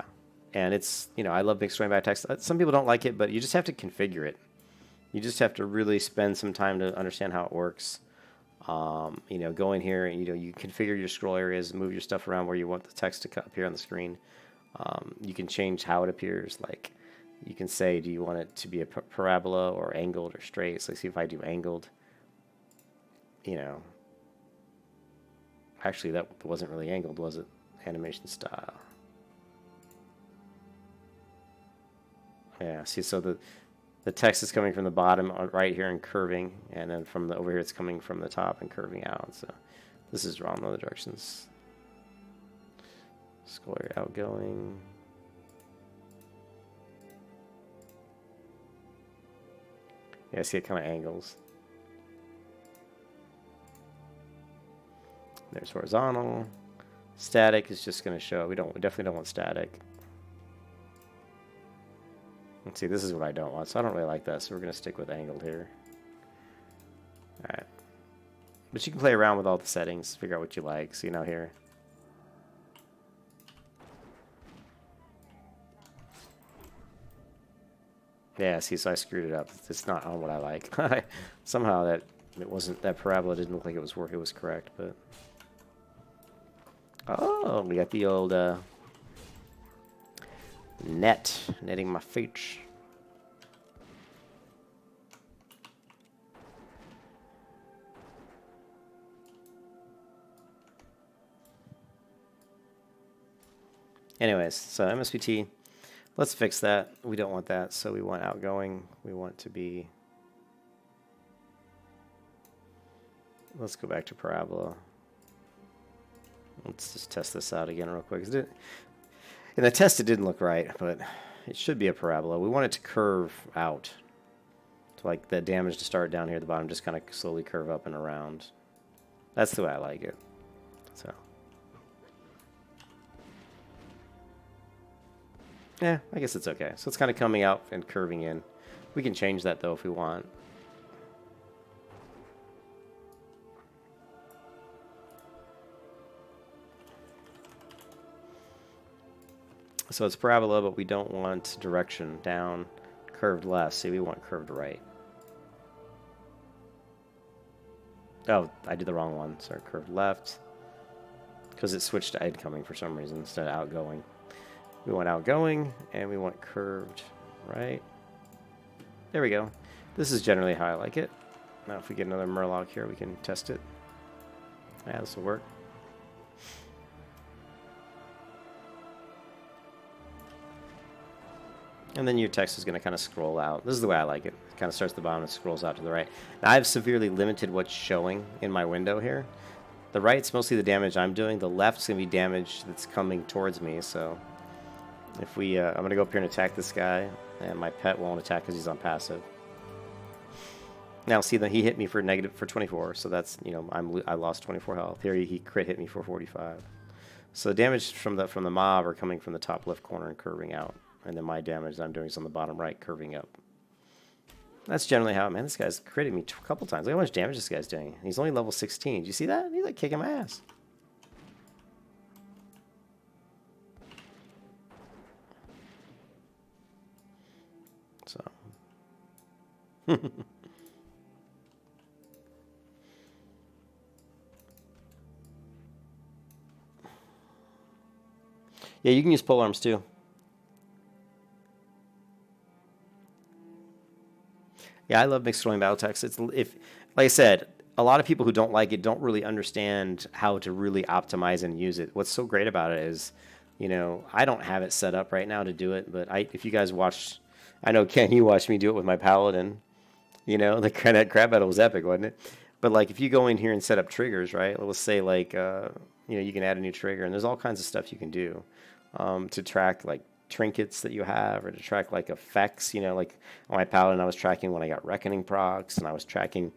and it's, you know, I love mixed scrolling battle text. Some people don't like it, but you just have to configure it. You just have to really spend some time to understand how it works. Go in here and, you configure your scroll areas, move your stuff around where you want the text to appear on the screen. You can change how it appears. Like, you can say, do you want it to be a parabola or angled or straight? So see if I do angled, actually that wasn't really angled, was it? Animation style. Yeah, see, so the text is coming from the bottom right here and curving, and then from over here it's coming from the top and curving out. So this is wrong in other directions. Scroll area outgoing. Yeah, see it kind of angles. There's horizontal. Static is just going to show. We definitely don't want static. Let's see, this is what I don't want, so I don't really like that, so we're going to stick with angled here. Alright. But you can play around with all the settings, figure out what you like. See now here. Yeah, see, so I screwed it up. It's not on what I like. Somehow that it wasn't, that parabola didn't look like it was correct, but oh, we got the old netting my feet. Anyways, so MSPT, let's fix that. We don't want that, so we want outgoing. We want to be, let's go back to parabola. Let's just test this out again real quick. In the test, it didn't look right, but it should be a parabola. We want it to curve out. To like the damage to start down here at the bottom, just kind of slowly curve up and around. That's the way I like it. So, yeah, I guess it's okay. So it's kind of coming out and curving in. We can change that though if we want. So it's parabola, but we don't want direction down, curved left. See, we want curved right. Oh, I did the wrong one. Sorry, curved left. Because it switched to incoming for some reason instead of outgoing. We want outgoing, and we want curved right. There we go. This is generally how I like it. Now if we get another Murloc here, we can test it. Yeah, this will work. And then your text is going to kind of scroll out. This is the way I like it. It kind of starts at the bottom and scrolls out to the right. Now, I've severely limited what's showing in my window here. The right's mostly the damage I'm doing. The left's going to be damage that's coming towards me. So if we, I'm going to go up here and attack this guy. And my pet won't attack because he's on passive. Now, see that he hit me for 24. So that's, you know, I lost 24 health. Here he crit hit me for 45. So the damage from the mob are coming from the top left corner and curving out. And then my damage that I'm doing is on the bottom right, curving up. That's generally how, man, this guy's critted me a couple times. Look how much damage this guy's doing. He's only level 16. Do you see that? He's like kicking my ass. So. Yeah, you can use pole arms too. Yeah, I love mixed rolling battle text. Like I said, a lot of people who don't like it don't really understand how to really optimize and use it. What's so great about it is, you know, I don't have it set up right now to do it, but if you guys watched, I know Ken, you watched me do it with my paladin. You know, the crab battle was epic, wasn't it? But like, if you go in here and set up triggers, right? Let's say like, you know, you can add a new trigger, and there's all kinds of stuff you can do to track like trinkets that you have, or to track like effects. You know, like on my paladin, I was tracking when I got reckoning procs, and I was tracking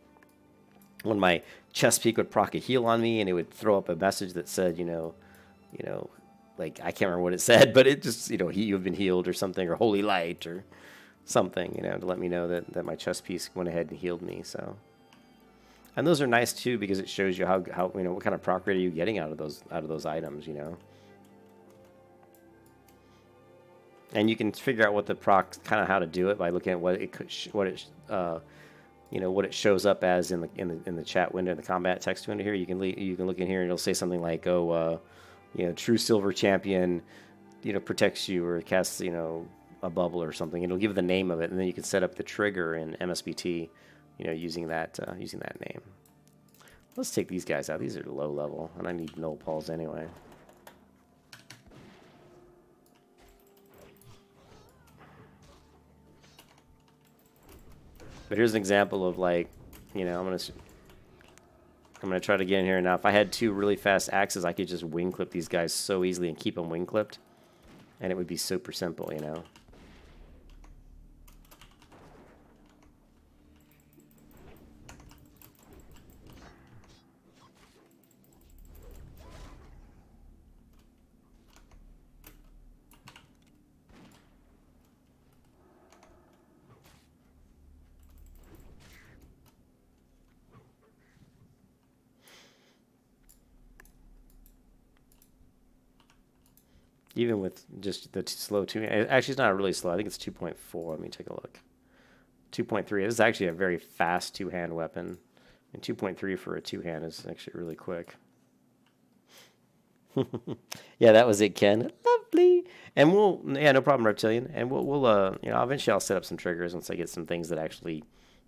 when my chest peak would proc a heal on me, and it would throw up a message that said, you know, like I can't remember what it said, but it just, you know, you've been healed or something, or holy light or something, you know, to let me know that my chest piece went ahead and healed me. So, and those are nice too, because it shows you how you know, what kind of proc rate are you getting out of those items, you know. And you can figure out what the proc, kind of how to do it by looking at what it you know, what it shows up as in the chat window, in the combat text window here. You can look in here and it'll say something like, oh, you know, true silver champion, you know, protects you or casts, you know, a bubble or something. It'll give the name of it, and then you can set up the trigger in MSBT, you know, using that name. Let's take these guys out. These are low level, and I need null pulls anyway. But here's an example of, like, you know, I'm gonna try to get in here now. If I had two really fast axes, I could just wing clip these guys so easily and keep them wing clipped, and it would be super simple, you know. Even with just the slow 2, actually it's not really slow. I think it's 2.4. Let me take a look. 2.3. This is actually a very fast two-hand weapon. And 2.3 for a two-hand is actually really quick. Yeah, that was it, Ken. Lovely. And we'll, yeah, no problem, Reptilian. And we'll you know, eventually I'll set up some triggers once I get some things that actually,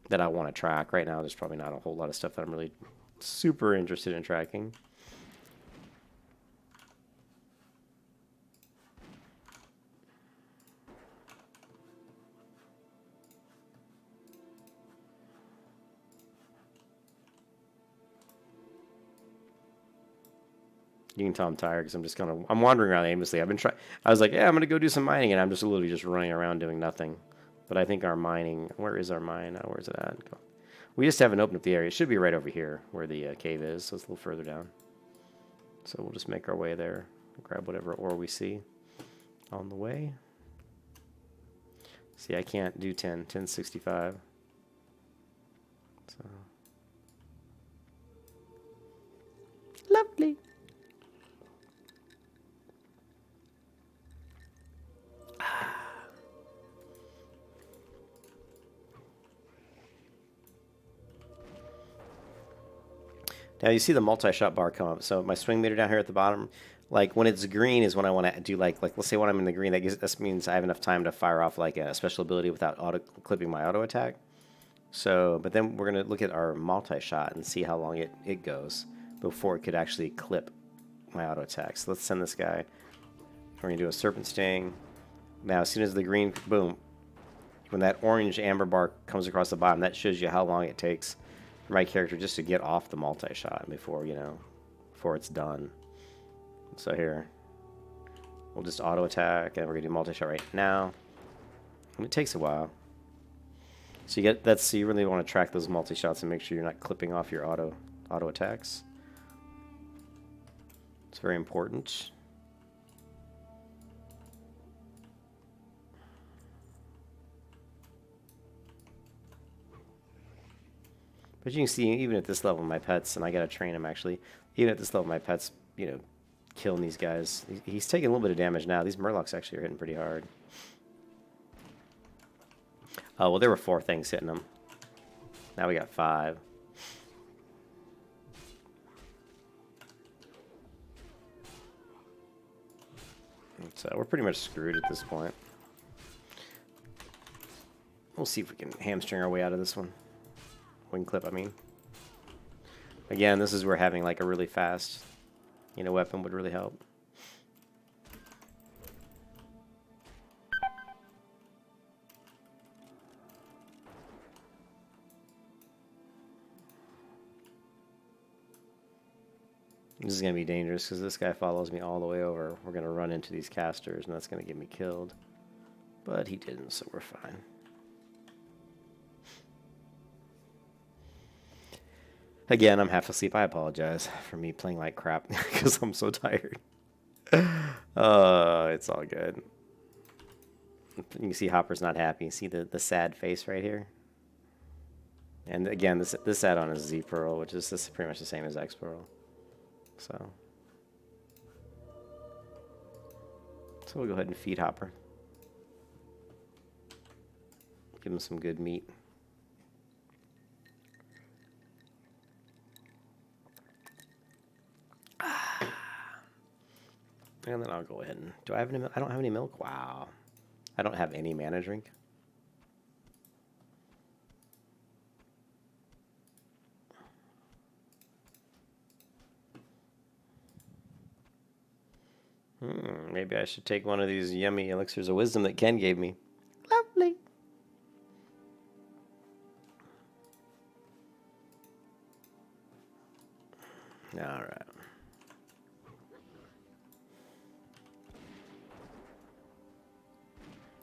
that I want to track. Right now, there's probably not a whole lot of stuff that I'm really super interested in tracking. You can tell I'm tired because I'm just I'm wandering around aimlessly. I was like, yeah, I'm gonna go do some mining, and I'm just literally just running around doing nothing. But I think our mining, where is our mine? Where's it at? We just haven't opened up the area. It should be right over here where the cave is, so it's a little further down. So we'll just make our way there, grab whatever ore we see on the way. See, I can't do 1065. So lovely. Now you see the multi-shot bar come up. So my swing meter down here at the bottom, like when it's green is when I want to do like let's say when I'm in the green, that means I have enough time to fire off like a special ability without clipping my auto attack. So, but then we're gonna look at our multi-shot and see how long it goes before it could actually clip my auto attack. So let's send this guy. We're gonna do a serpent sting. Now as soon as the green, boom, when that orange amber bar comes across the bottom, that shows you how long it takes for my character just to get off the multi-shot before, you know, before it's done. So here, we'll just auto attack, and we're gonna do multi-shot right now. And it takes a while. So you get so you really want to track those multi-shots and make sure you're not clipping off your auto attacks. It's very important. But you can see, even at this level, my pets, and I gotta train him actually, even at this level, my pets, you know, killing these guys. He's taking a little bit of damage now. These Murlocs actually are hitting pretty hard. Oh, well, there were 4 things hitting him. Now we got 5. So we're pretty much screwed at this point. We'll see if we can hamstring our way out of this one. Wing clip, I mean. Again, this is where having like a really fast, you know, weapon would really help. This is going to be dangerous because this guy follows me all the way over. We're going to run into these casters, and that's going to get me killed. But he didn't, so we're fine. Again, I'm half asleep. I apologize for me playing like crap because I'm so tired. It's all good. You can see Hopper's not happy. See the sad face right here? And again, this add-on is Z Pearl, which is pretty much the same as X Pearl. So we'll go ahead and feed Hopper. Give him some good meat. And then I'll go ahead and... Do I have any milk? I don't have any milk? Wow. I don't have any mana drink. Maybe I should take one of these yummy elixirs of wisdom that Ken gave me. Lovely. All right.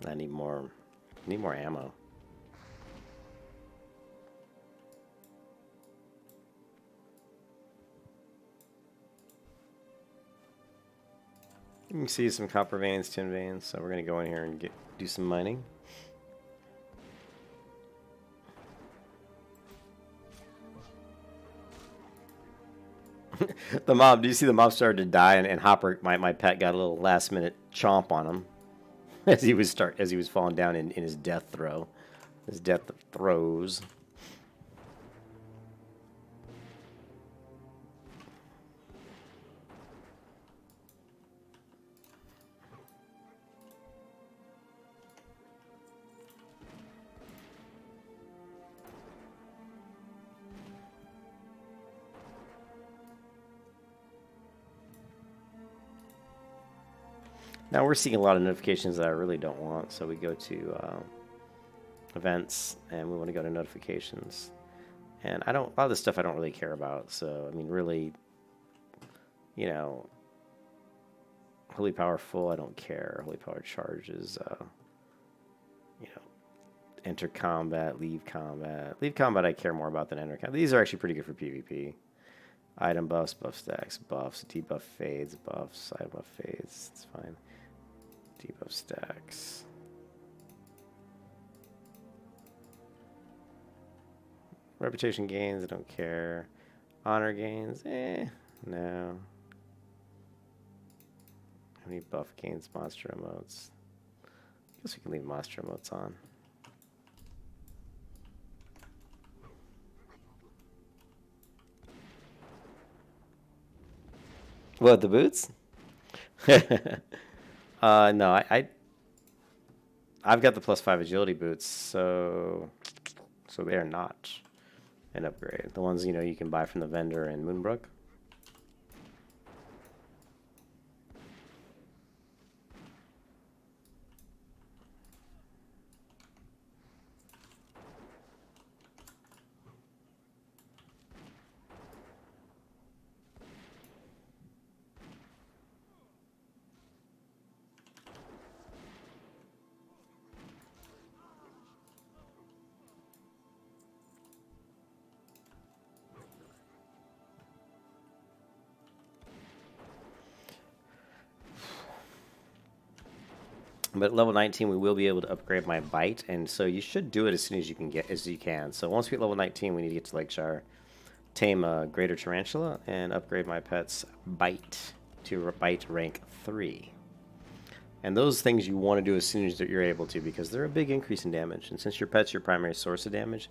I need more ammo. You can see some copper veins, tin veins, so we're going to go in here and do some mining. The mob, do you see the mob started to die, and Hopper, my pet, got a little last minute chomp on him as he was falling down in his death throw. His depth of throws. Now we're seeing a lot of notifications that I really don't want, so we go to events, and we want to go to notifications. And a lot of this stuff I don't really care about, so, I mean, really, you know, Holy Power Full, I don't care. Holy Power Charges, you know, enter combat, leave combat. Leave combat I care more about than enter combat. These are actually pretty good for PvP. Item buffs, buff stacks, buffs, debuff fades, buffs, side buff fades, it's fine. Debuff stacks. Reputation gains, I don't care. Honor gains, no. How many buff gains, monster emotes? I guess we can leave monster emotes on. What, the boots? No, I've got the +5 agility boots, so they are not an upgrade. The ones, you know, you can buy from the vendor in Moonbrook. But at level 19, we will be able to upgrade my bite, and so you should do it as soon as you can. So once we hit level 19, we need to get to Lakeshire, tame a greater tarantula, and upgrade my pet's bite to bite rank 3. And those things you want to do as soon as you're able to, because they're a big increase in damage. And since your pet's your primary source of damage,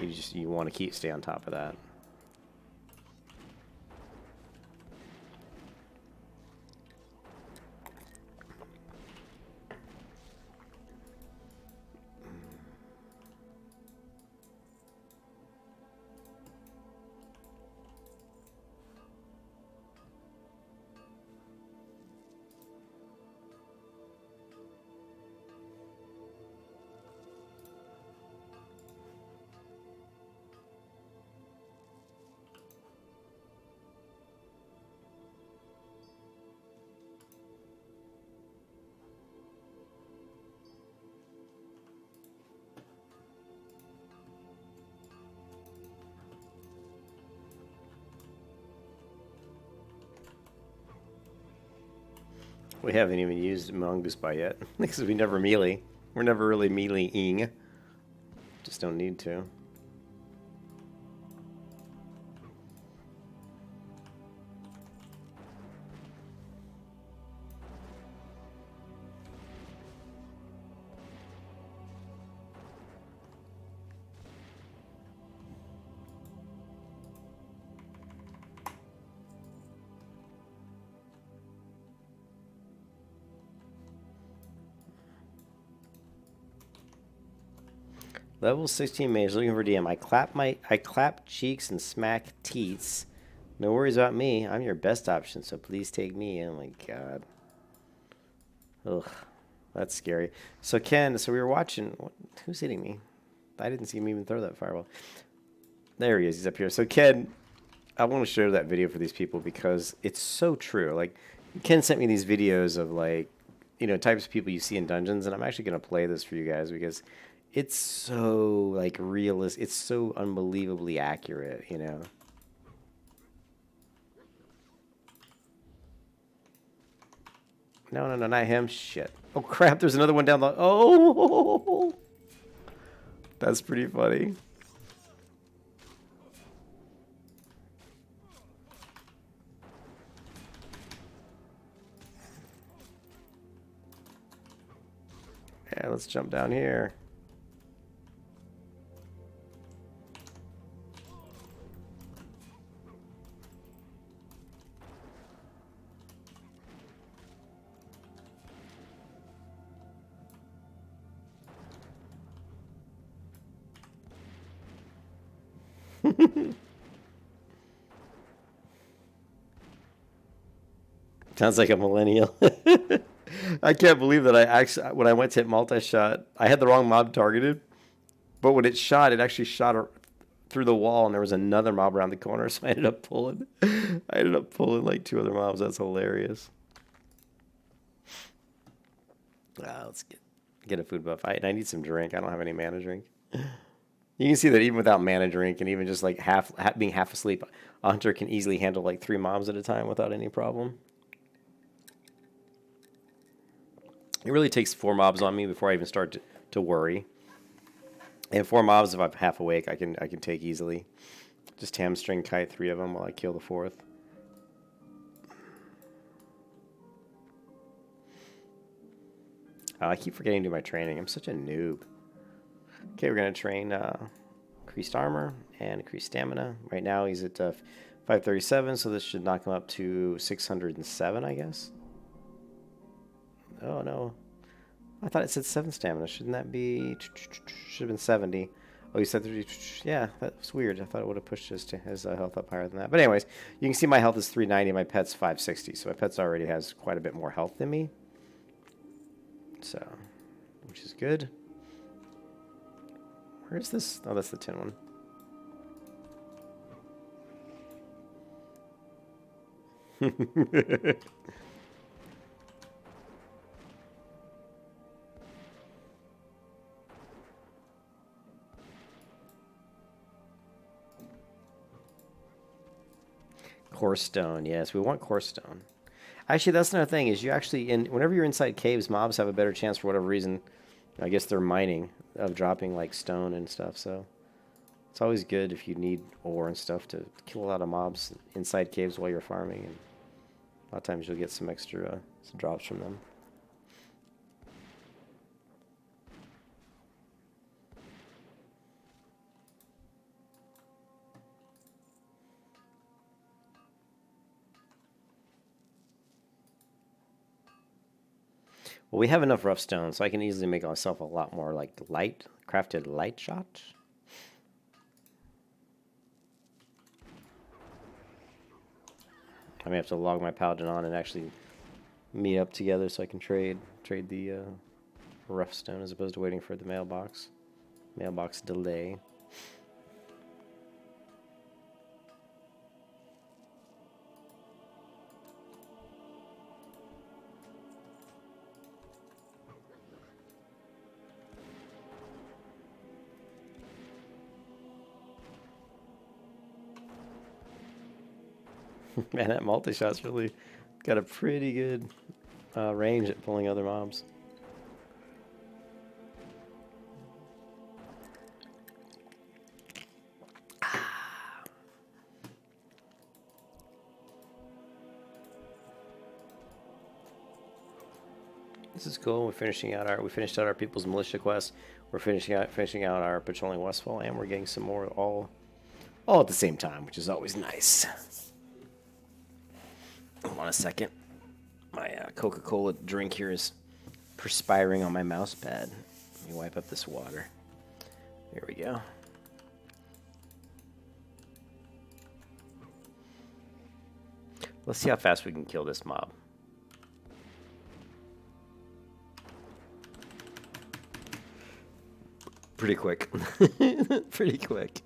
you want to stay on top of that. We haven't even used Mongoose Bite yet, because we never melee. We're never really meleeing. Just don't need to. Level 16 mage looking for DM. I clap cheeks and smack teats. No worries about me. I'm your best option, so please take me. Oh my god. Ugh. That's scary. So Ken, we were watching. Who's hitting me? I didn't see him even throw that fireball. There he is. He's up here. So Ken, I want to share that video for these people because it's so true. Like, Ken sent me these videos of, like, you know, types of people you see in dungeons, and I'm actually going to play this for you guys because it's so, like, realistic. It's so unbelievably accurate, you know. No, not him. Shit. Oh, crap. There's another one down the... Oh! That's pretty funny. Yeah, let's jump down here. Sounds like a millennial. I can't believe that I actually, when I went to hit multi-shot, I had the wrong mob targeted, but when it shot, it actually shot through the wall, and there was another mob around the corner, so I ended up pulling. I ended up pulling like 2 other mobs. That's hilarious. Let's get a food buff. I need some drink. I don't have any mana drink. You can see that even without mana drink, and even just like being half asleep, a hunter can easily handle like 3 mobs at a time without any problem. It really takes 4 mobs on me before I even start to worry. And 4 mobs, if I'm half awake, I can take easily. Just hamstring kite 3 of them while I kill the 4th. I keep forgetting to do my training. I'm such a noob. Okay, we're going to train increased armor and increased stamina. Right now he's at 537, so this should knock him up to 607, I guess. Oh, no. I thought it said 7 stamina. Shouldn't that be... Should have been 70. Oh, you said 30. Yeah, that was weird. I thought it would have pushed his health up higher than that. But anyways, you can see my health is 390. My pet's 560. So my pet's already has quite a bit more health than me. So, which is good. Where is this? Oh, that's the tin one. Core stone, yes, we want core stone. Actually, that's another thing, is you actually, whenever you're inside caves, mobs have a better chance for whatever reason. I guess they're mining, of dropping like stone and stuff, so it's always good if you need ore and stuff to kill a lot of mobs inside caves while you're farming, and a lot of times you'll get some extra some drops from them. Well, we have enough rough stone, so I can easily make myself a lot more like crafted light shot. I may have to log my paladin on and actually meet up together so I can trade the rough stone as opposed to waiting for the mailbox delay. Man, that multi-shot's really got a pretty good range at pulling other mobs. This is cool. We finished out our People's Militia quest. We're finishing out our patrolling Westfall, and we're getting some more all at the same time, which is always nice. Hold on a second. My Coca-Cola drink here is perspiring on my mouse pad. Let me wipe up this water. There we go. Let's see how fast we can kill this mob. Pretty quick. Pretty quick.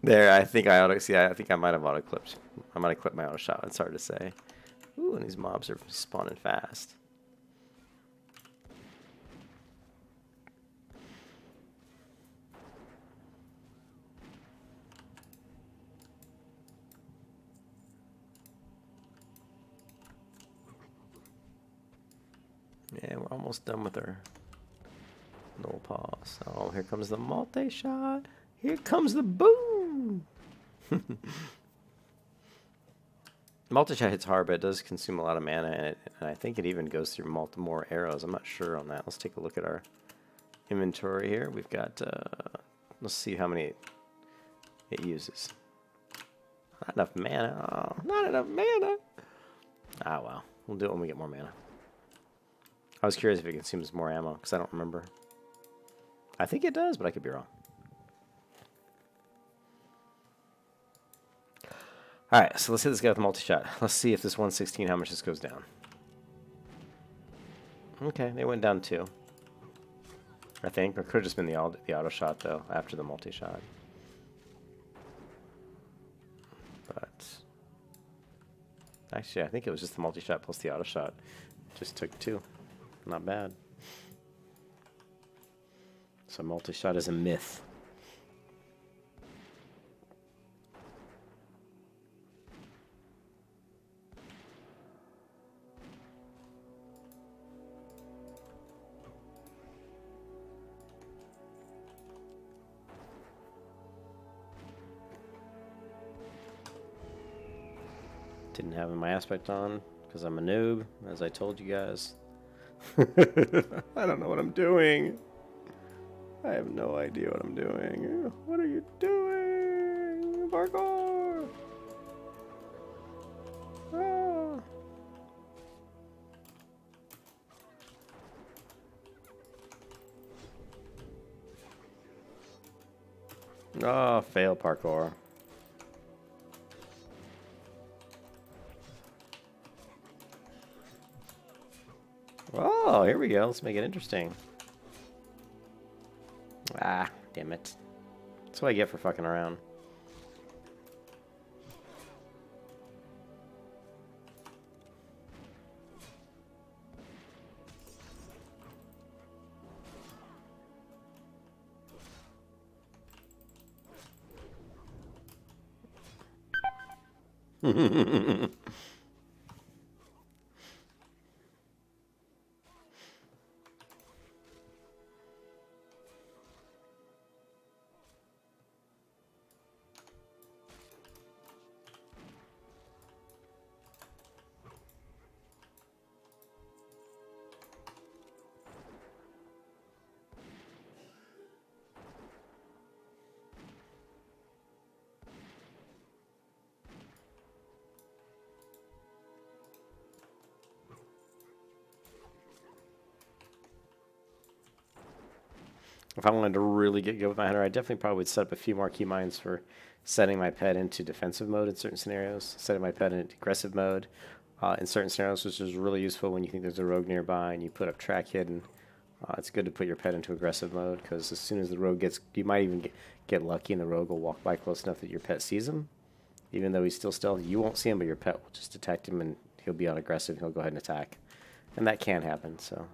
There, I think I might have auto-clipped. I might have clipped my auto-shot. It's hard to say. Ooh, and these mobs are spawning fast. Yeah, we're almost done with our null pause. Oh, here comes the multi-shot. Here comes the boom! Multi-shot hits hard, but it does consume a lot of mana, and I think it even goes through more arrows. I'm not sure on that. Let's take a look at our inventory here. We've got, let's see how many it uses. Not enough mana. Oh, not enough mana! Ah, well. We'll do it when we get more mana. I was curious if it consumes more ammo, because I don't remember. I think it does, but I could be wrong. Alright, so let's hit this guy with a multi-shot. Let's see if this 116, how much this goes down. Okay, they went down 2. I think. Or could have just been the auto shot, though, after the multi-shot. But... actually, I think it was just the multi-shot plus the auto shot. Just took 2. Not bad. So multi-shot is a myth. Didn't have my aspect on because I'm a noob, as I told you guys. I don't know what I'm doing. I have no idea what I'm doing. What are you doing? Parkour! Ah. Oh, fail parkour. Oh, here we go. Let's make it interesting. Ah, damn it. That's what I get for fucking around. If I wanted to really get good with my hunter, I definitely probably would set up a few more key mines for setting my pet into defensive mode in certain scenarios, setting my pet into aggressive mode in certain scenarios, which is really useful when you think there's a rogue nearby and you put up track hidden. It's good to put your pet into aggressive mode because as soon as the rogue gets, you might even get lucky and the rogue will walk by close enough that your pet sees him. Even though he's still stealthy, you won't see him, but your pet will just detect him and he'll be on aggressive. He'll go ahead and attack. And that can happen, so...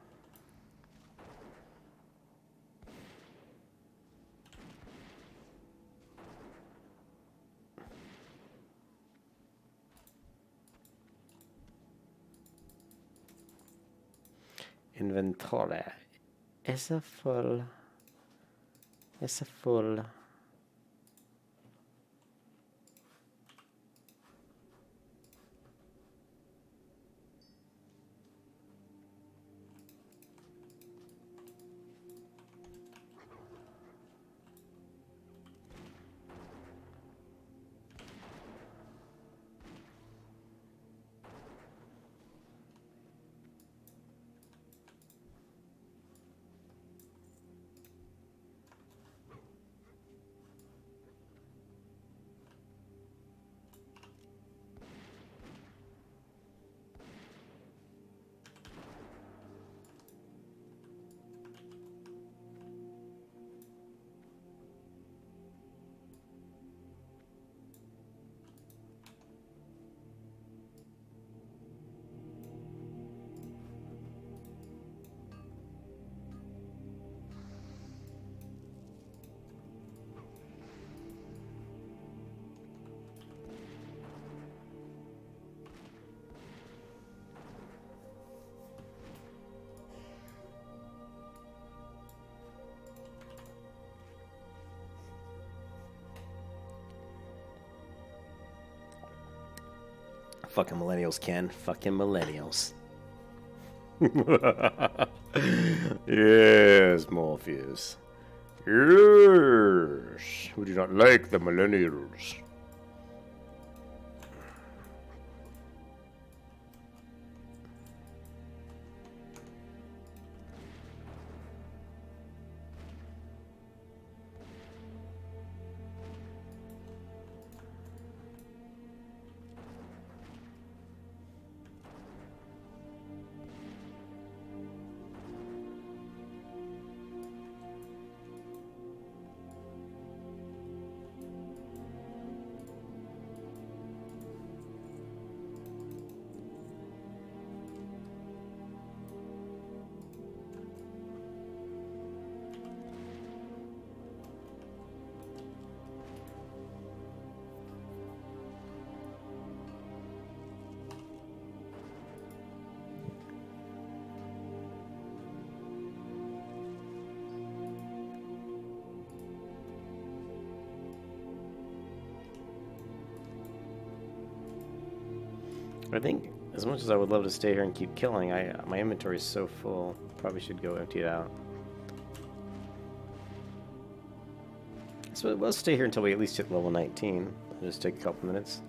Inventory is a full. It's a full. Fucking millennials, Ken. Fucking millennials. Yes, Morpheus. Yes. We do not like the millennials. I think as much as I would love to stay here and keep killing, my inventory is so full. Probably should go empty it out. So we'll stay here until we at least hit level 19. It'll just take a couple minutes.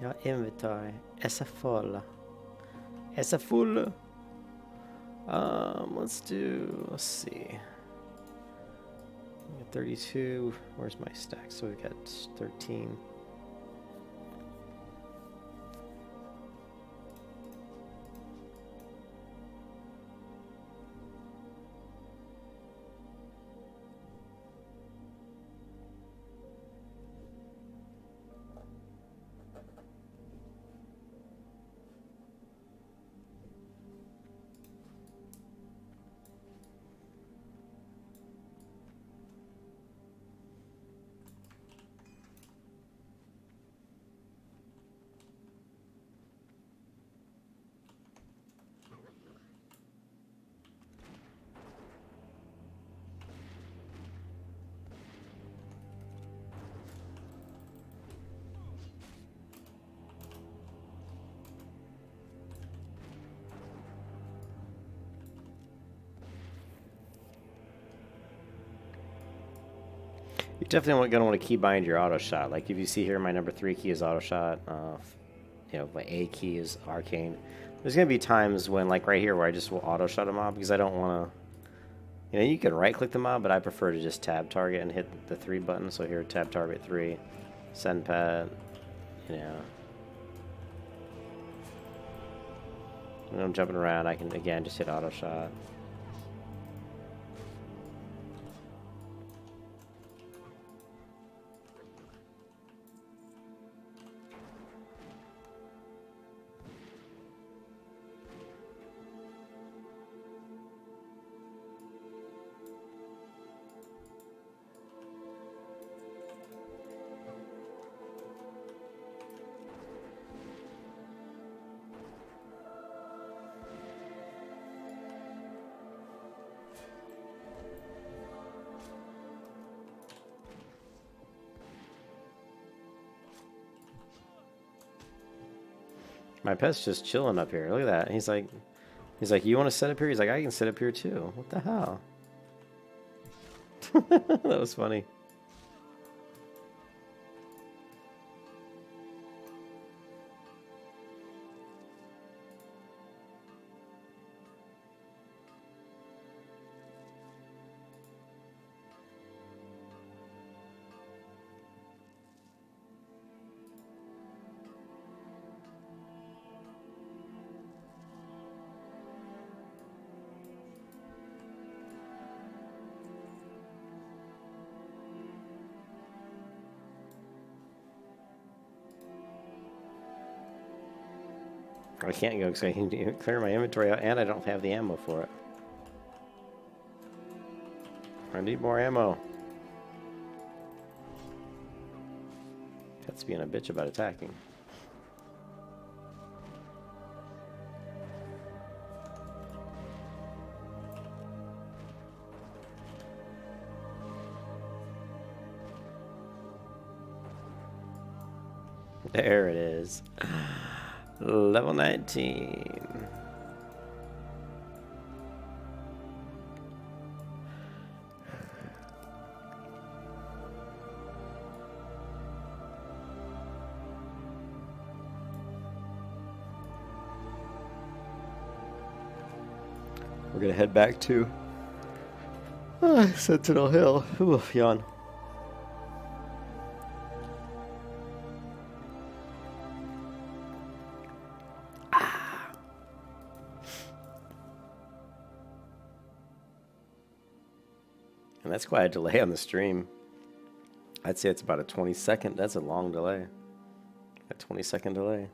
Ja, inventory. Essa full. Essa full. Let's see. We got 32. Where's my stack? So we've got 13. You're definitely going to want to key bind your auto shot. Like if you see here, my number 3 key is auto shot. My A key is arcane. There's going to be times when, like right here, where I just will auto shot a mob because I don't want to. You can right click the mob, but I prefer to just tab target and hit the 3 button. So here, tab target 3, send pad. When I'm jumping around, I can again just hit auto shot. My pet's just chilling up here. Look at that. He's like, you want to set up here? He's like, I can sit up here too. What the hell? That was funny. I can't go because I can clear my inventory out and I don't have the ammo for it. I need more ammo. That's being a bitch about attacking. There it is. Level 19. We're gonna head back to Sentinel Hill. Ooh, yawn. And that's quite a delay on the stream. I'd say it's about a 20-second. That's a long delay. A 20-second delay.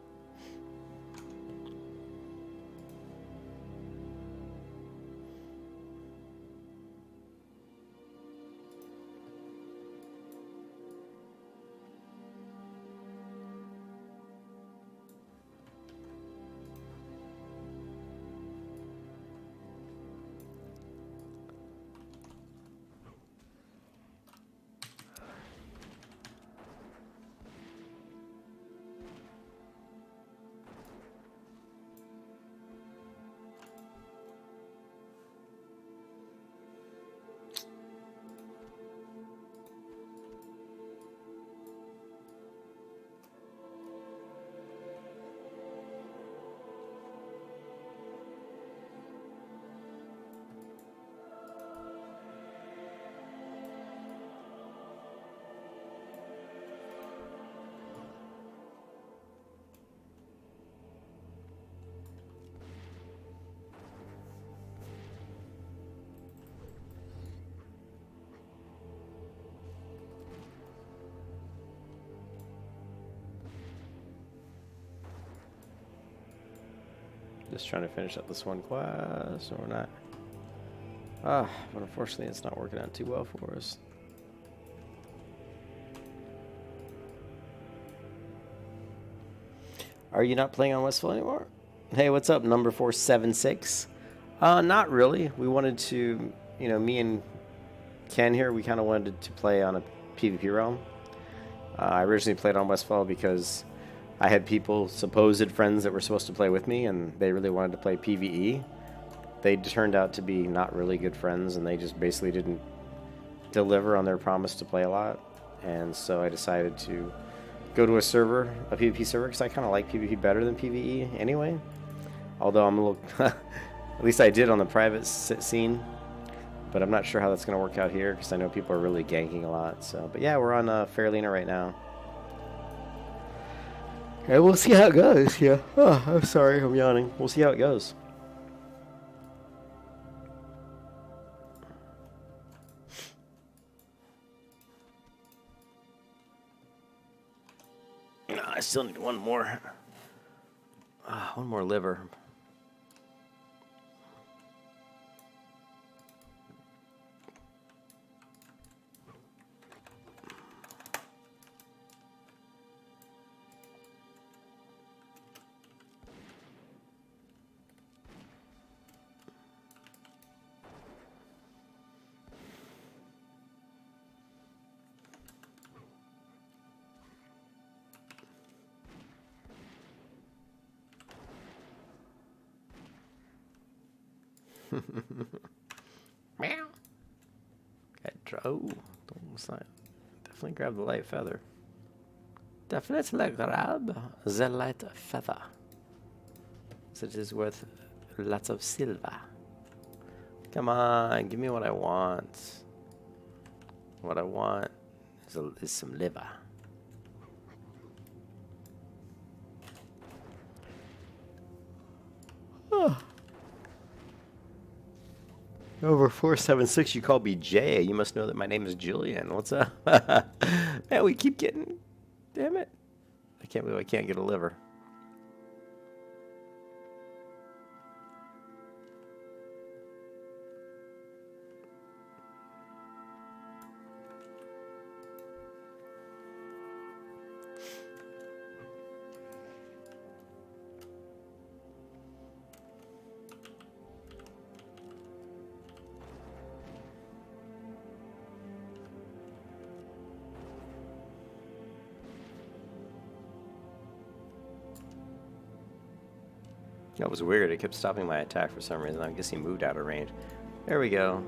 Just trying to finish up this one quest, or not. Ah, but unfortunately it's not working out too well for us. Are you not playing on Westfall anymore? Hey, what's up, number 476? Not really. We wanted to, you know, me and Ken here, we kind of wanted to play on a PvP realm. I originally played on Westfall because I had people, supposed friends, that were supposed to play with me, and they really wanted to play PvE. They turned out to be not really good friends, and they just basically didn't deliver on their promise to play a lot. And so I decided to go to a server, a PvP server, because I kind of like PvP better than PvE anyway. Although I'm a little, at least I did on the private scene, but I'm not sure how that's going to work out here because I know people are really ganking a lot. So, but yeah, we're on Faerlina right now. And we'll see how it goes. Yeah. Oh, I'm sorry, I'm yawning. We'll see how it goes. I still need one more liver. Meow. Oh, definitely grab the light feather. Definitely grab the light feather. It is worth lots of silver. Come on, give me what I want. What I want is some liver. Oh. Over 476, you call me Jay. You must know that my name is Julian. What's up? Man, we keep getting... Damn it. I can't believe I can't get a liver. That was weird. It kept stopping my attack for some reason. I guess he moved out of range. There we go.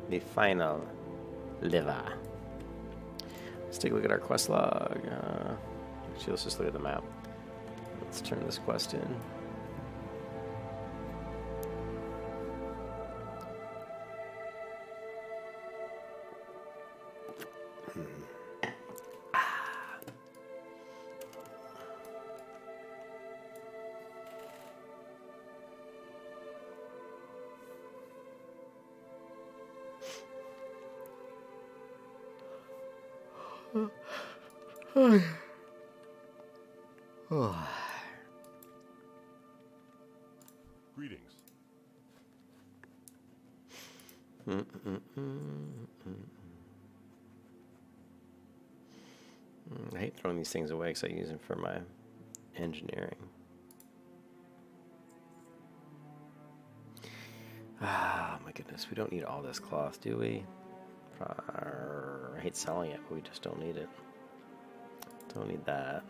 The final liver. Let's take a look at our quest log. Actually, let's just look at the map. Let's turn this quest in. Greetings. I hate throwing these things away because I use them for my engineering. Ah, my goodness. We don't need all this cloth, do we? I hate selling it, but we just don't need it. Don't need that.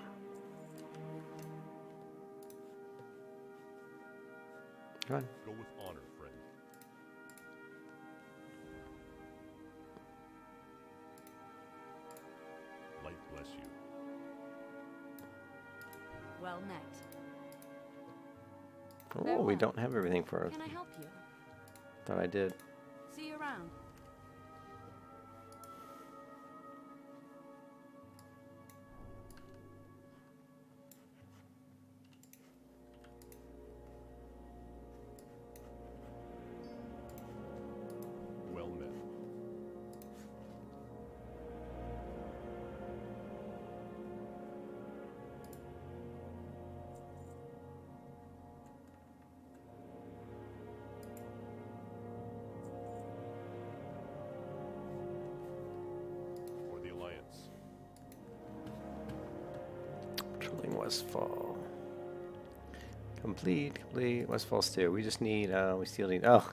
Come on. Go with honor, friend. Light bless you. Well met. Oh, we don't have everything for us. Can I help you? Thought I did. See you around. Well met. Westfall. Complete. Westfall's 2. We just need, we still need, oh,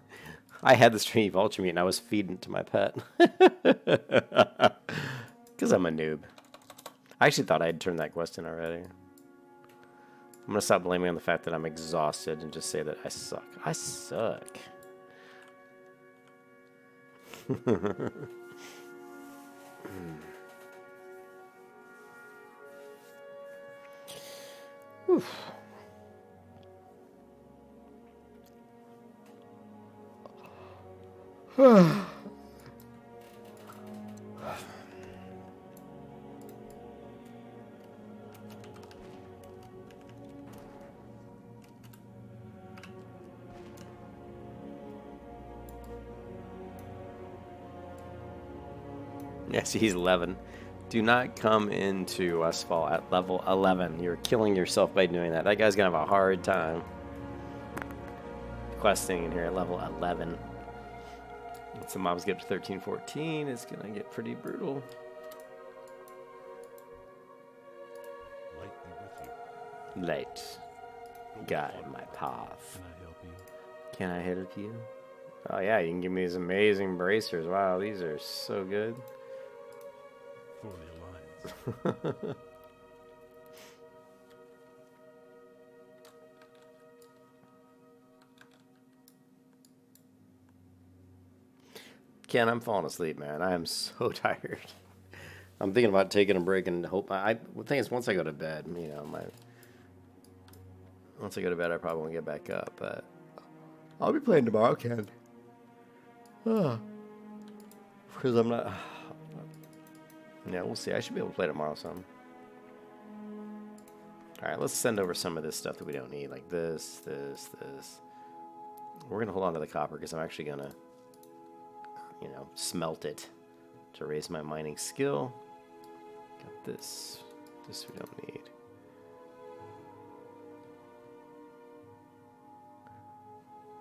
I had the stream of Ultra Meat and I was feeding it to my pet. Because I'm a noob. I actually thought I had turned that quest in already. I'm going to stop blaming on the fact that I'm exhausted and just say that I suck. I suck. Oof. Yes, he's 11. Do not come into Westfall at level 11. You're killing yourself by doing that. That guy's going to have a hard time questing in here at level 11. Once the mobs get to 13, 14, it's going to get pretty brutal. Light be with you. Light, guide my path. Can I help you? Can I help you? Oh yeah, you can give me these amazing bracers. Wow, these are so good. For the Alliance. Ken, I'm falling asleep, man. I am so tired. I'm thinking about taking a break and hope. The thing is, once I go to bed, you know, once I go to bed, I probably won't get back up. But I'll be playing tomorrow, Ken. Because I'm not. Yeah, we'll see. I should be able to play tomorrow some. All right, let's send over some of this stuff that we don't need, like this. We're gonna hold on to the copper because I'm actually gonna, you know, smelt it to raise my mining skill. Got this. This we don't need.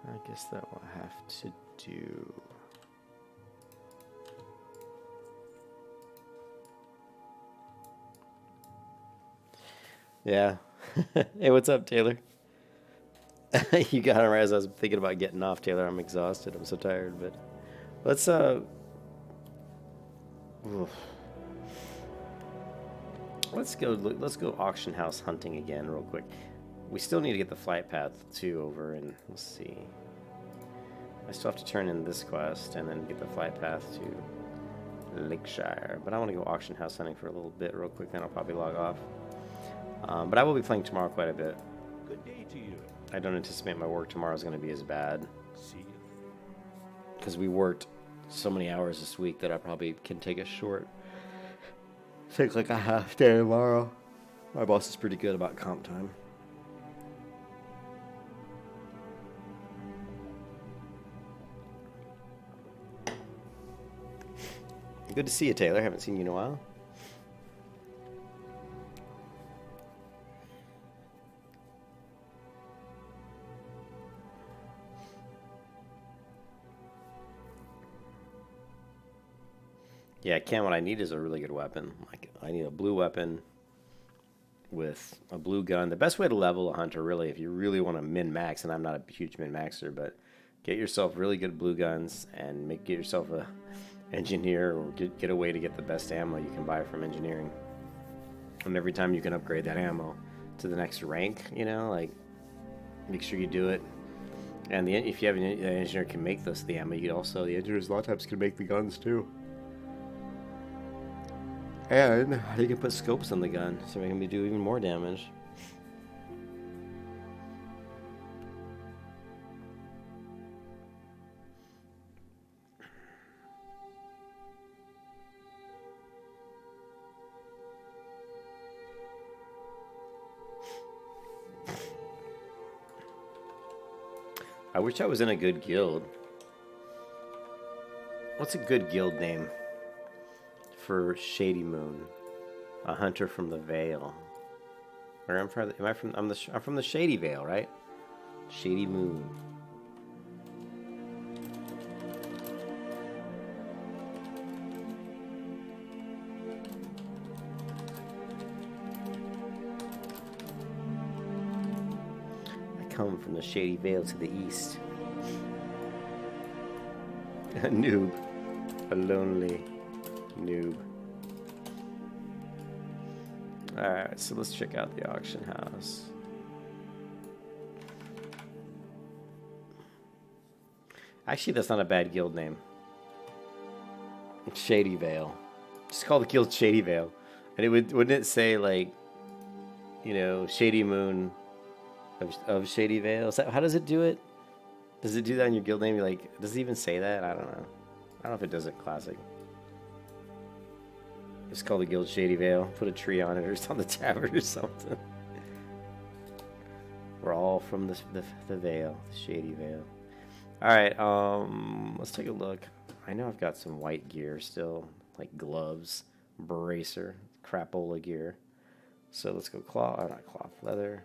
I guess that will have to do. Yeah. Hey, what's up, Taylor? You got it right as I was thinking about getting off, Taylor. I'm exhausted. I'm so tired, but let's let's go auction house hunting again real quick. We still need to get the flight path 2 over, and let's see. I still have to turn in this quest and then get the flight path to Lakeshire. But I want to go auction house hunting for a little bit real quick, then I'll probably log off. But I will be playing tomorrow quite a bit. Good day to you. I don't anticipate my work tomorrow is going to be as bad. See you. Because we worked so many hours this week that I probably can take like a half day tomorrow. My boss is pretty good about comp time. Good to see you, Taylor. Haven't seen you in a while. Yeah, Ken, what I need is a really good weapon. Like, I need a blue weapon with a blue gun. The best way to level a hunter, really, if you really want to min-max, and I'm not a huge min-maxer, but get yourself really good blue guns and get yourself a engineer, or get a way to get the best ammo you can buy from engineering. And every time you can upgrade that ammo to the next rank, you know, like, make sure you do it. And if you have an engineer can make the ammo, you can also, the engineers a lot of times can make the guns too. And you can put scopes on the gun, so it can do even more damage. I wish I was in a good guild. What's a good guild name for Shadymoon? A hunter from the Vale. Or I'm from the Shady Vale, right? Shadymoon. come from the Shady Vale to the east. A noob. A lonely noob. Alright, so let's check out the auction house. Actually, that's not a bad guild name. Shady Vale. Just call the guild Shady Vale. And wouldn't it say, like, you know, Shadymoon of Shady Vale? Is that, how does it do it? Does it do that in your guild name? You're like, does it even say that? I don't know. I don't know if it does it classic. Just call the guild Shady Vale. Put a tree on it or it's on the tavern or something. We're all from the Vale, the Shady Vale. Alright, let's take a look. I know I've got some white gear still, like gloves, bracer, crapola gear. So let's go not cloth, leather.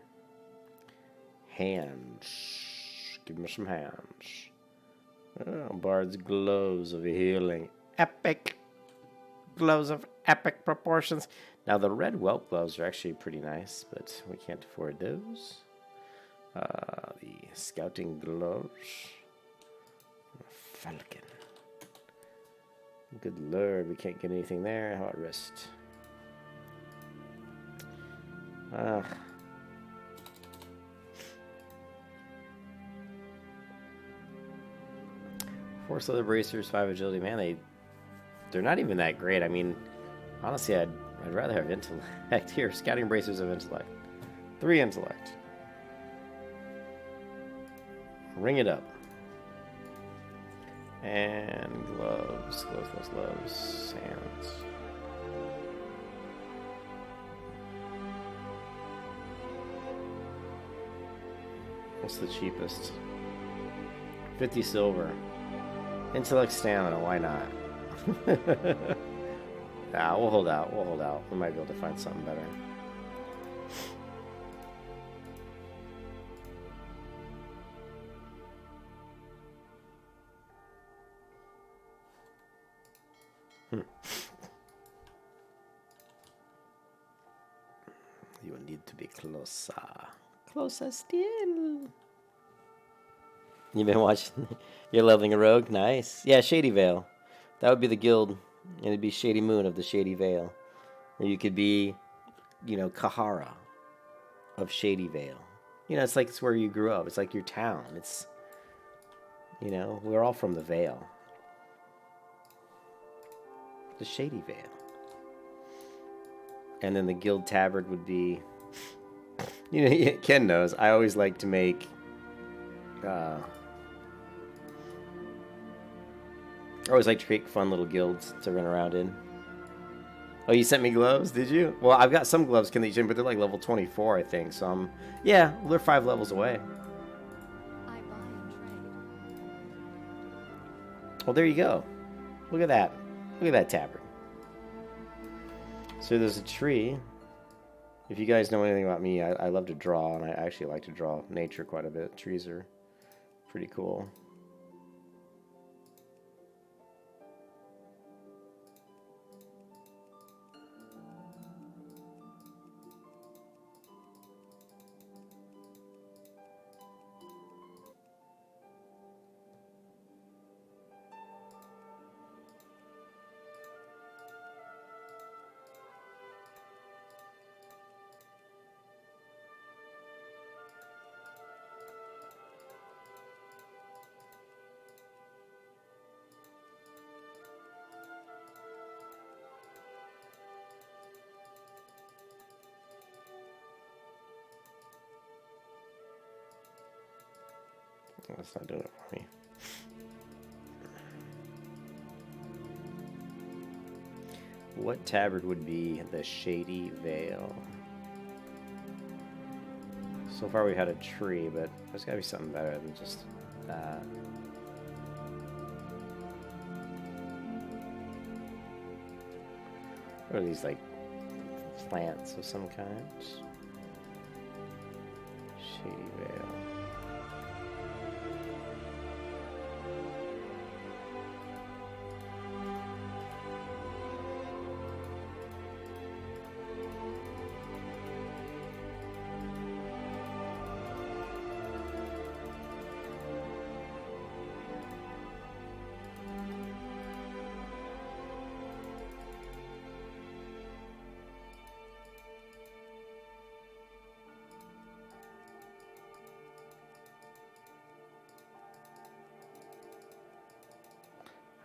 Hands. Give me some hands. Oh, Bard's gloves of healing. Epic. Gloves of epic proportions. Now the red whelp gloves are actually pretty nice, but we can't afford those. The scouting gloves. Falcon. Good lord, we can't get anything there. How about wrist? Force leather bracers, 5 agility. Man, they're not even that great. I mean, honestly, I'd rather have intellect. Here, scouting bracers of intellect. 3 intellect. Ring it up. And gloves. Gloves. Hands. What's the cheapest? 50 silver. Intellect stamina, why not? Nah, we'll hold out. We might be able to find something better. You will need to be closer. Closer still. You been watching? You're leveling a rogue? Nice. Yeah, Shady Vale. That would be the guild. And it'd be Shadymoon of the Shady Vale. Or you could be, you know, Kahara of Shady Vale. You know, it's where you grew up. It's like your town. It's, you know, we're all from the Vale. The Shady Vale. And then the guild tabard would be, you know, Ken knows, I always like to make, I always like to create fun little guilds to run around in. Oh, you sent me gloves, did you? Well, I've got some gloves, Ken, but they're like level 24, I think, so yeah, they're 5 levels away. I buy and trade. Well, there you go. Look at that. Look at that tabard. So there's a tree. If you guys know anything about me, I love to draw, and I actually like to draw nature quite a bit. Trees are pretty cool. That's not doing it for me. What tabard would be the Shady Vale? So far we had a tree, but there's gotta be something better than just that. What are these, like, plants of some kind? Shady Vale.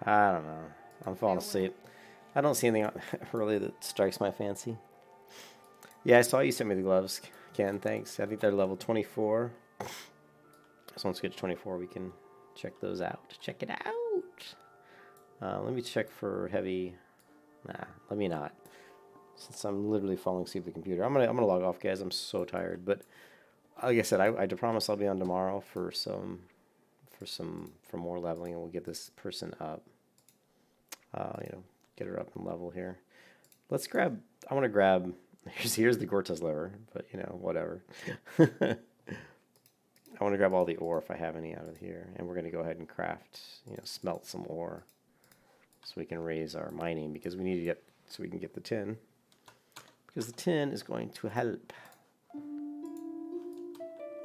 I don't know. I'm falling asleep. I don't see anything really that strikes my fancy. Yeah, I saw you sent me the gloves, Ken. Thanks. I think they're level 24. So once we get to 24, we can check those out. Check it out. Let me check for heavy. Nah, let me not. Since I'm literally falling asleep at the computer, I'm gonna log off, guys. I'm so tired. But like I said, I promise I'll be on tomorrow for more leveling, and we'll get this person up. Get her up in level here. Let's grab. I want to grab. Here's the Gortaz lever, but whatever. I want to grab all the ore if I have any out of here, and we're going to go ahead and craft, smelt some ore, so we can raise our mining because we need to get so we can get the tin, because the tin is going to help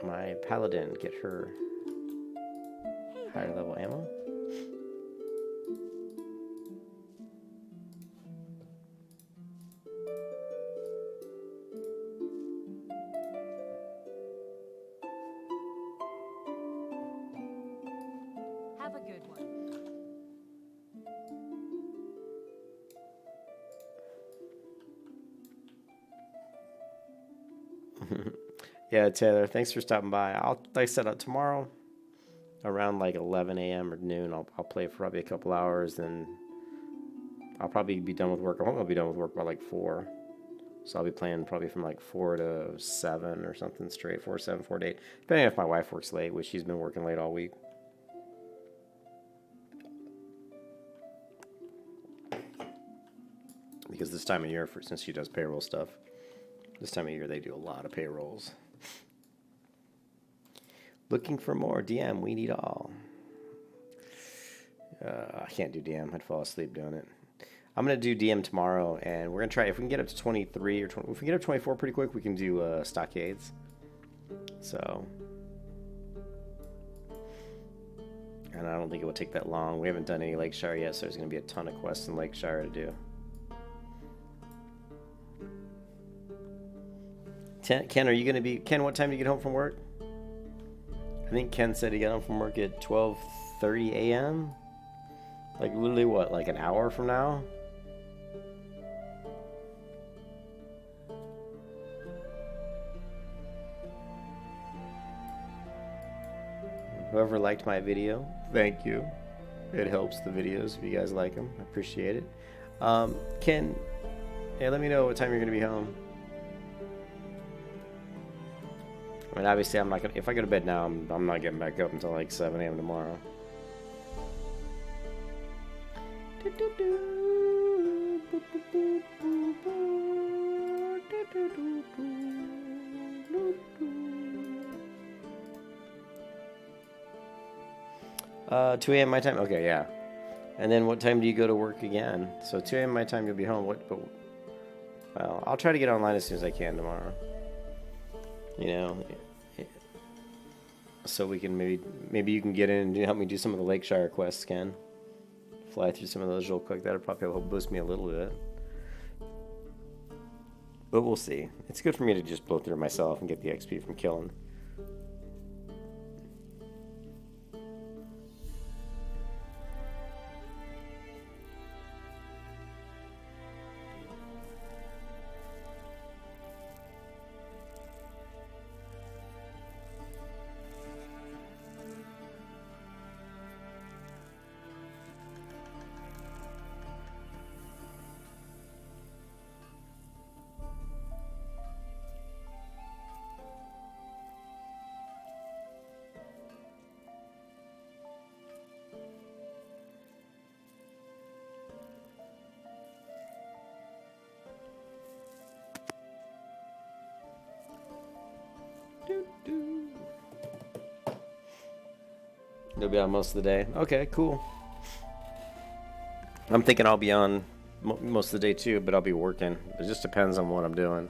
my paladin get her higher level ammo. Have a good one. Yeah, Taylor, thanks for stopping by. Like I said, tomorrow around like 11 a.m. or noon, I'll play for probably a couple hours, then I'll probably be done with work. I hope I'll be done with work by like 4. So I'll be playing probably from like 4 to 7 or something straight. 4 to 7, 4 to 8. Depending on if my wife works late, which she's been working late all week. Because this time of year, since she does payroll stuff, this time of year they do a lot of payrolls. Looking for more DM, we need all. I can't do DM. I'd fall asleep doing it. I'm going to do DM tomorrow, and we're going to try, if we can get up to 23 or 20, if we get up to 24 pretty quick, we can do stockades. So, and I don't think it will take that long. We haven't done any Lakeshire yet, so there's going to be a ton of quests in Lakeshire to do. Ken, are you going to be... Ken, what time do you get home from work? I think Ken said he got home from work at 12:30 a.m. Like, literally, what, like an hour from now? Whoever liked my video, thank you. It helps the videos if you guys like them. I appreciate it. Ken, hey, let me know what time you're going to be home. I mean, obviously, I'm not gonna. If I go to bed now, I'm not getting back up until like 7 a.m. tomorrow. Uh, 2 a.m. my time. Okay, yeah. And then what time do you go to work again? So 2 a.m. my time, you'll be home. Well, I'll try to get online as soon as I can tomorrow. So we can maybe you can get in and help me do some of the Lakeshire quests, Ken. Fly through some of those real quick. That'll probably help boost me a little bit. But we'll see. It's good for me to just blow through myself and get the XP from killing. You'll be on most of the day. Okay, cool. I'm thinking I'll be on most of the day too, but I'll be working. It just depends on what I'm doing.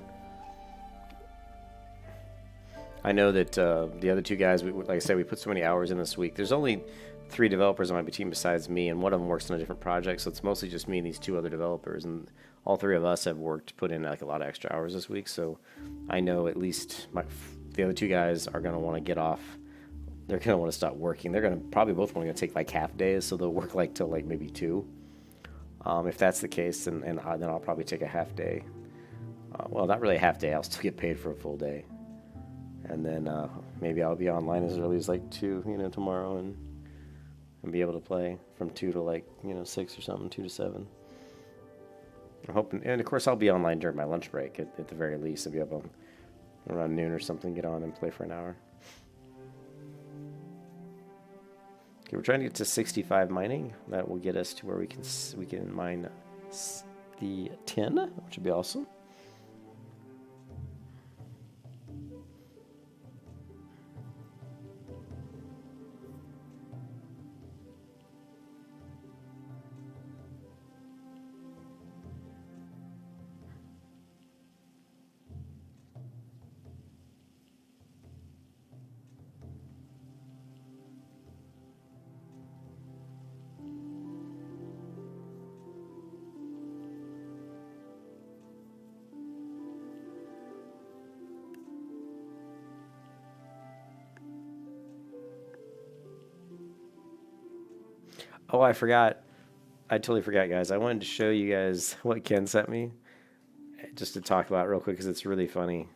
I know that the other two guys, like I said, we put so many hours in this week. There's only 3 developers on my team besides me, and one of them works on a different project, so it's mostly just me and these 2 other developers, and all 3 of us have put in like a lot of extra hours this week, so I know at least the other 2 guys are going to want to get off they're gonna want to stop working. They're gonna probably both want to take like half days, so they'll work like till like maybe 2. If that's the case, then I'll probably take a half day. Well, not really a half day. I'll still get paid for a full day, and then maybe I'll be online as early as like 2, tomorrow, and be able to play from 2 to like 6 or something, 2 to 7. I'm hoping, and of course I'll be online during my lunch break at the very least. I'll be able to, around noon or something, get on and play for an hour. Okay, we're trying to get to 65 mining. That will get us to where we can mine the tin, which would be awesome. Oh, I forgot. I totally forgot, guys. I wanted to show you guys what Ken sent me, just to talk about it real quick, because it's really funny.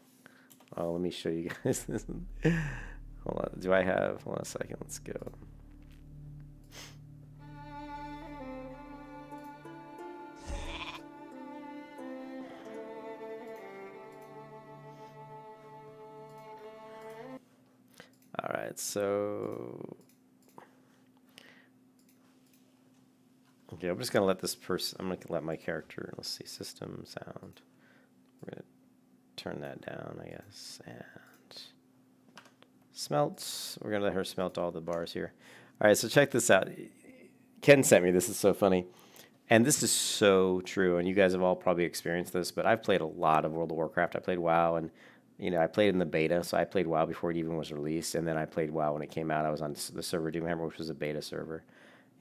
Oh, let me show you guys this. Hold on. Do I have... Hold on a second. Let's go. All right, so... Okay, I'm just going to let this person... I'm going to let my character... Let's see, system, sound. We're going to turn that down, I guess. And smelt. We're going to let her smelt all the bars here. All right, so check this out. Ken sent me this. Is so funny. And this is so true, and you guys have all probably experienced this, but I've played a lot of World of Warcraft. I played WoW, and I played in the beta, so I played WoW before it even was released, and then I played WoW when it came out. I was on the server Doomhammer, which was a beta server,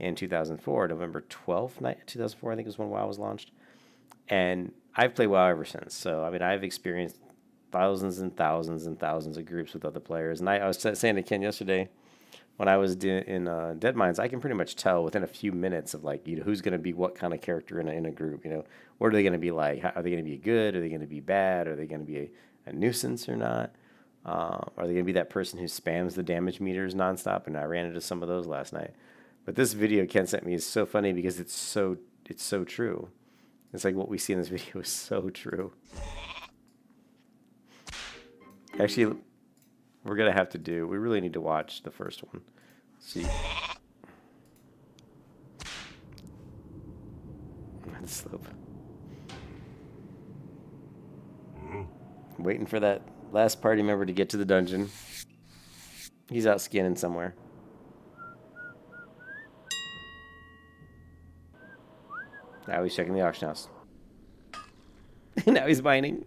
in 2004, November 12th, 2004, I think was when WoW was launched. And I've played WoW ever since. So, I mean, I've experienced thousands and thousands and thousands of groups with other players. And I was saying to Ken yesterday, when I was in Dead Mines, I can pretty much tell within a few minutes of like, who's going to be what kind of character in a group. What are they going to be like? Are they going to be good? Are they going to be bad? Are they going to be a nuisance or not? Are they going to be that person who spams the damage meters nonstop? And I ran into some of those last night. But this video Ken sent me is so funny because it's so true. It's like what we see in this video is so true. Actually, we're going to have to do... We really need to watch the first one. See. The slope. Waiting for that last party member to get to the dungeon. He's out skinning somewhere. Now he's checking the auction house. Now he's mining.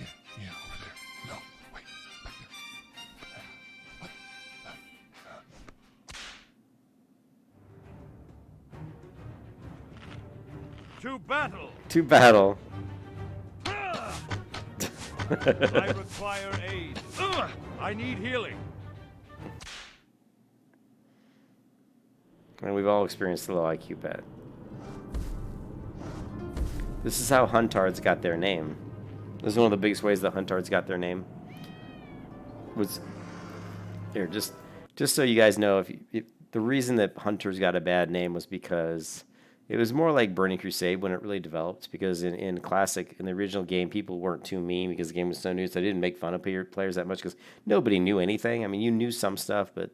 Yeah, over there. No, wait, back there. What? To battle! To battle. I require aid. I need healing. And we've all experienced the low IQ pet. This is how Huntards got their name. This is one of the biggest ways that Huntards got their name. Was here, just so you guys know, if the reason that Hunters got a bad name was because it was more like Burning Crusade when it really developed. Because in Classic, in the original game, people weren't too mean because the game was so new, so they didn't make fun of players that much because nobody knew anything. I mean, you knew some stuff, but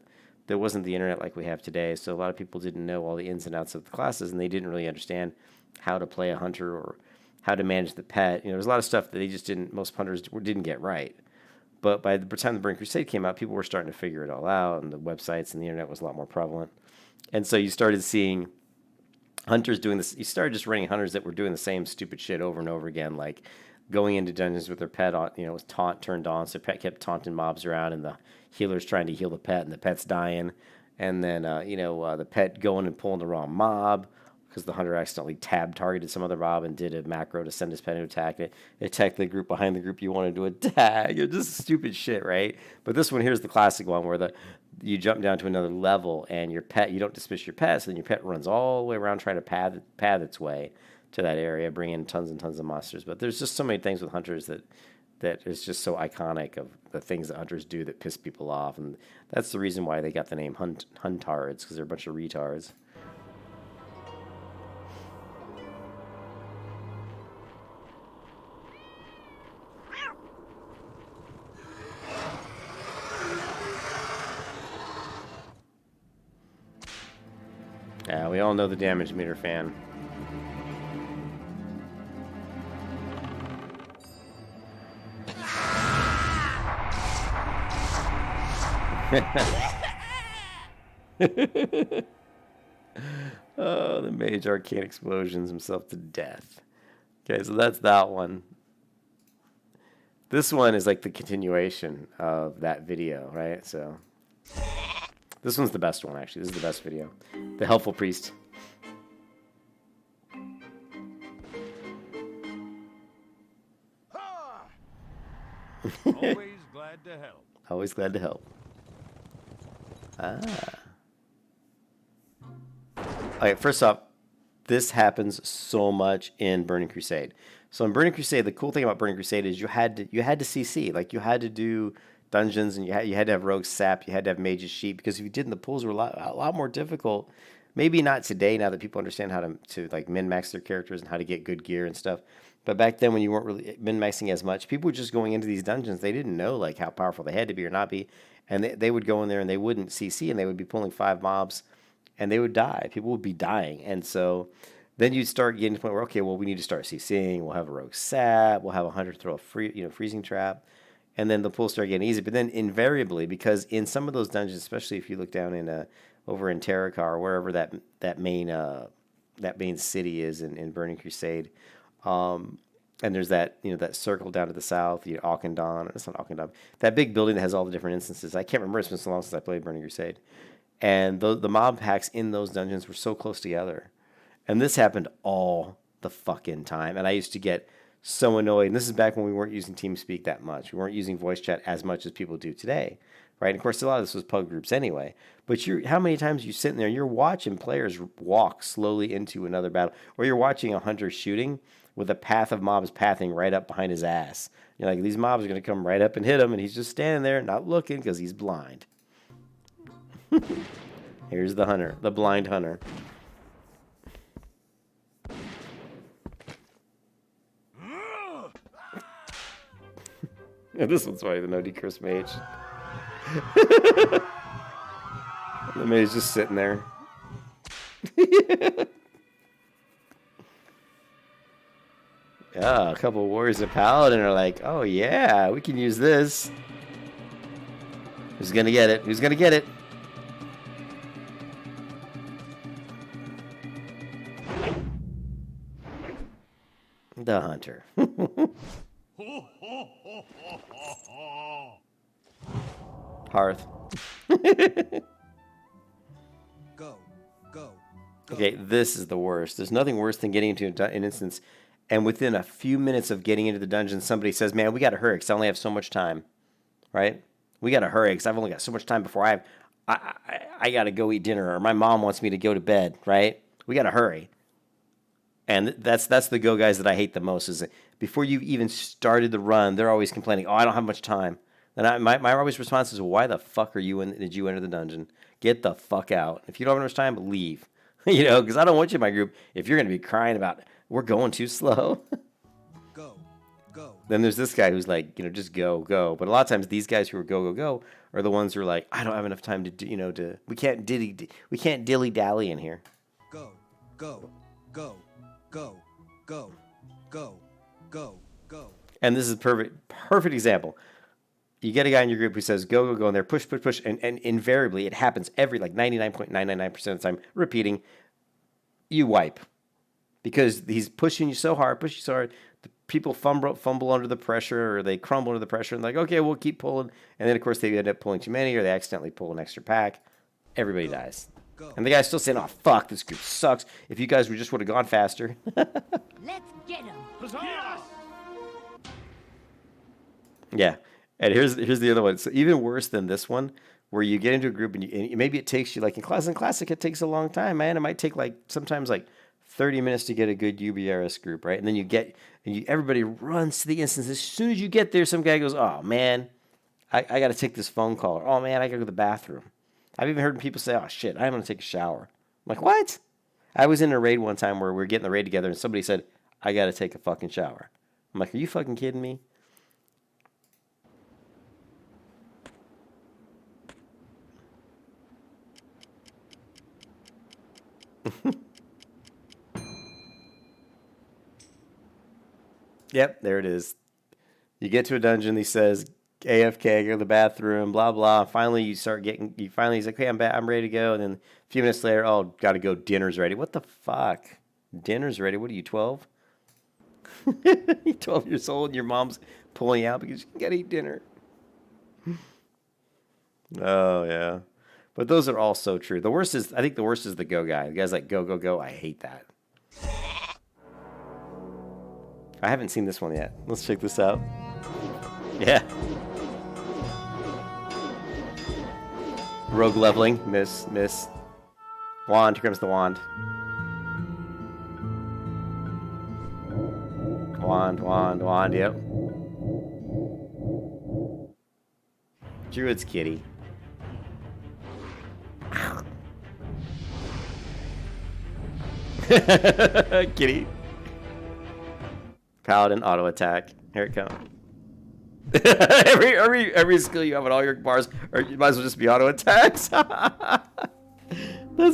there wasn't the internet like we have today, so a lot of people didn't know all the ins and outs of the classes, and they didn't really understand how to play a hunter or how to manage the pet. There's a lot of stuff that they just didn't, most hunters didn't get right. But by the time the Burning Crusade came out, people were starting to figure it all out, and the websites and the internet was a lot more prevalent. And so you started seeing hunters doing this. You started just running hunters that were doing the same stupid shit over and over again, like going into dungeons with their pet on, with taunt turned on, so pet kept taunting mobs around, and the healer's trying to heal the pet, and the pet's dying, and then the pet going and pulling the wrong mob, because the hunter accidentally tab targeted some other mob and did a macro to send his pen to attack it. It attacked the group behind the group you wanted to attack. It's just stupid shit, right? But this one here's the classic one where you jump down to another level and your pet, you don't dismiss your pet, so then your pet runs all the way around trying to path its way to that area, bring in tons and tons of monsters. But there's just so many things with hunters that is just so iconic of the things that hunters do that piss people off, and that's the reason why they got the name Huntards, because they're a bunch of retards. Yeah, we all know the damage meter fan. Oh, the mage arcane explosions himself to death. Okay, so that's that one. This one is like the continuation of that video, right? So this one's the best one, actually. This is the best video. The Helpful Priest. Always glad to help. Always glad to help. Ah. Okay, first off, this happens so much in Burning Crusade. So in Burning Crusade, the cool thing about Burning Crusade is you had to CC, like you had to do dungeons, and you had to have rogue sap, you had to have mage's sheep, because if you didn't, the pools were a lot more difficult. Maybe not today, now that people understand how to like min-max their characters and how to get good gear and stuff. But back then, when you weren't really min-maxing as much, people were just going into these dungeons. They didn't know like how powerful they had to be or not be, and they would go in there and they wouldn't CC, and they would be pulling 5 mobs, and they would die. People would be dying, and so then you'd start getting to the point where, okay, well, we need to start CCing. We'll have a rogue sap. We'll have a hunter throw a freezing trap, and then the pulls start getting easy. But then invariably, because in some of those dungeons, especially if you look down in over in Terracar or wherever that main city is in Burning Crusade, and there's that that circle down to the south, Auchendon. It's not Auchendon. That big building that has all the different instances. I can't remember. It's been so long since I played Burning Crusade, and the mob packs in those dungeons were so close together. And this happened all the fucking time. And I used to get so annoyed. And this is back when we weren't using TeamSpeak that much. We weren't using voice chat as much as people do today, right? And of course, a lot of this was pug groups anyway. But how many times you sitting there, you're watching players walk slowly into another battle, or you're watching a hunter shooting with a path of mobs pathing right up behind his ass. You're like, these mobs are going to come right up and hit him, and he's just standing there not looking because he's blind. Here's the hunter, the blind hunter. Yeah, this one's funny, the no decurse mage. The mage just sitting there. Yeah, a couple of warriors and paladin are like, oh yeah, we can use this. Who's gonna get it? Who's gonna get it? The hunter. Hearth. Go. Okay, this is the worst. There's nothing worse than getting into an instance, and within a few minutes of getting into the dungeon, somebody says, man, we got to hurry because I only have so much time, right? We got to hurry because I've only got so much time before I got to go eat dinner, or my mom wants me to go to bed, right? We got to hurry. And that's the go guys that I hate the most, is that before you've even started the run, they're always complaining, oh, I don't have much time. And my always response is, well, why the fuck did you enter the dungeon? Get the fuck out. If you don't have much time, leave. Because I don't want you in my group if you're going to be crying about, we're going too slow. Go. Then there's this guy who's like, just go. But a lot of times these guys who are go are the ones who are like, I don't have enough time to we can't dilly dally in here. Go. And this is perfect example. You get a guy in your group who says, go, and they're push, and invariably it happens every, 99.999% of the time, repeating, you wipe. Because he's pushing you so hard, the people fumble under the pressure, or they crumble under the pressure, and like, okay, we'll keep pulling. And then, of course, they end up pulling too many, or they accidentally pull an extra pack. Everybody dies. Go. And the guy's still saying, "Oh fuck, this group sucks. If you guys just would have gone faster." Let's get him. Yes! Yeah, and here's the other one. So even worse than this one, where you get into a group and maybe it takes you like in classic, it takes a long time, man. It might take like sometimes like 30 minutes to get a good UBRS group, right? And then everybody runs to the instance. As soon as you get there, some guy goes, "Oh man, I got to take this phone call," or "Oh man, I got to go to the bathroom." I've even heard people say, "Oh shit, I'm gonna take a shower." I'm like, what? I was in a raid one time where we were getting the raid together, and somebody said, "I got to take a fucking shower." I'm like, "Are you fucking kidding me?" Yep, there it is. You get to a dungeon, he says, AFK, go to the bathroom, blah, blah. Finally, he's like, "Okay, I'm ready to go." And then a few minutes later, "Oh, got to go, dinner's ready." What the fuck? Dinner's ready? What are you, 12? You're 12 years old and your mom's pulling you out because you got to eat dinner. Oh, yeah. But those are all so true. I think the worst is the go guy. The guy's like, "Go, go, go." I hate that. I haven't seen this one yet. Let's check this out. Yeah. Rogue leveling. Miss. Wand. Here comes the wand. Wand. Yep. Druid's kitty. Kitty. Paladin auto attack. Here it comes. every skill you have on all your bars, or you might as well just be auto attacks. That's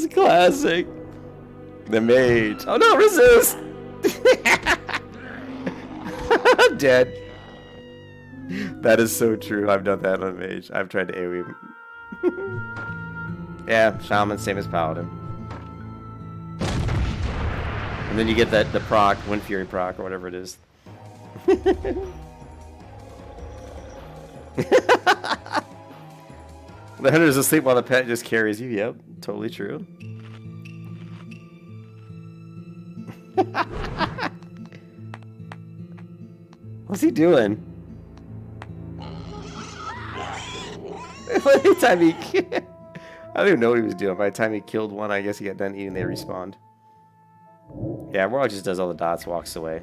classic. The mage. Oh no, resist. I'm dead. That is so true. I've done that on mage. I've tried to AoE. Yeah, shaman, same as paladin. And then you get the proc, Wind Fury proc, or whatever it is. The hunter's asleep while the pet just carries you. Yep, totally true. What's he doing? By the time he... I don't even know what he was doing. By the time he killed one, I guess he got done eating, they respawned. Yeah, Warlock just does all the dots, walks away.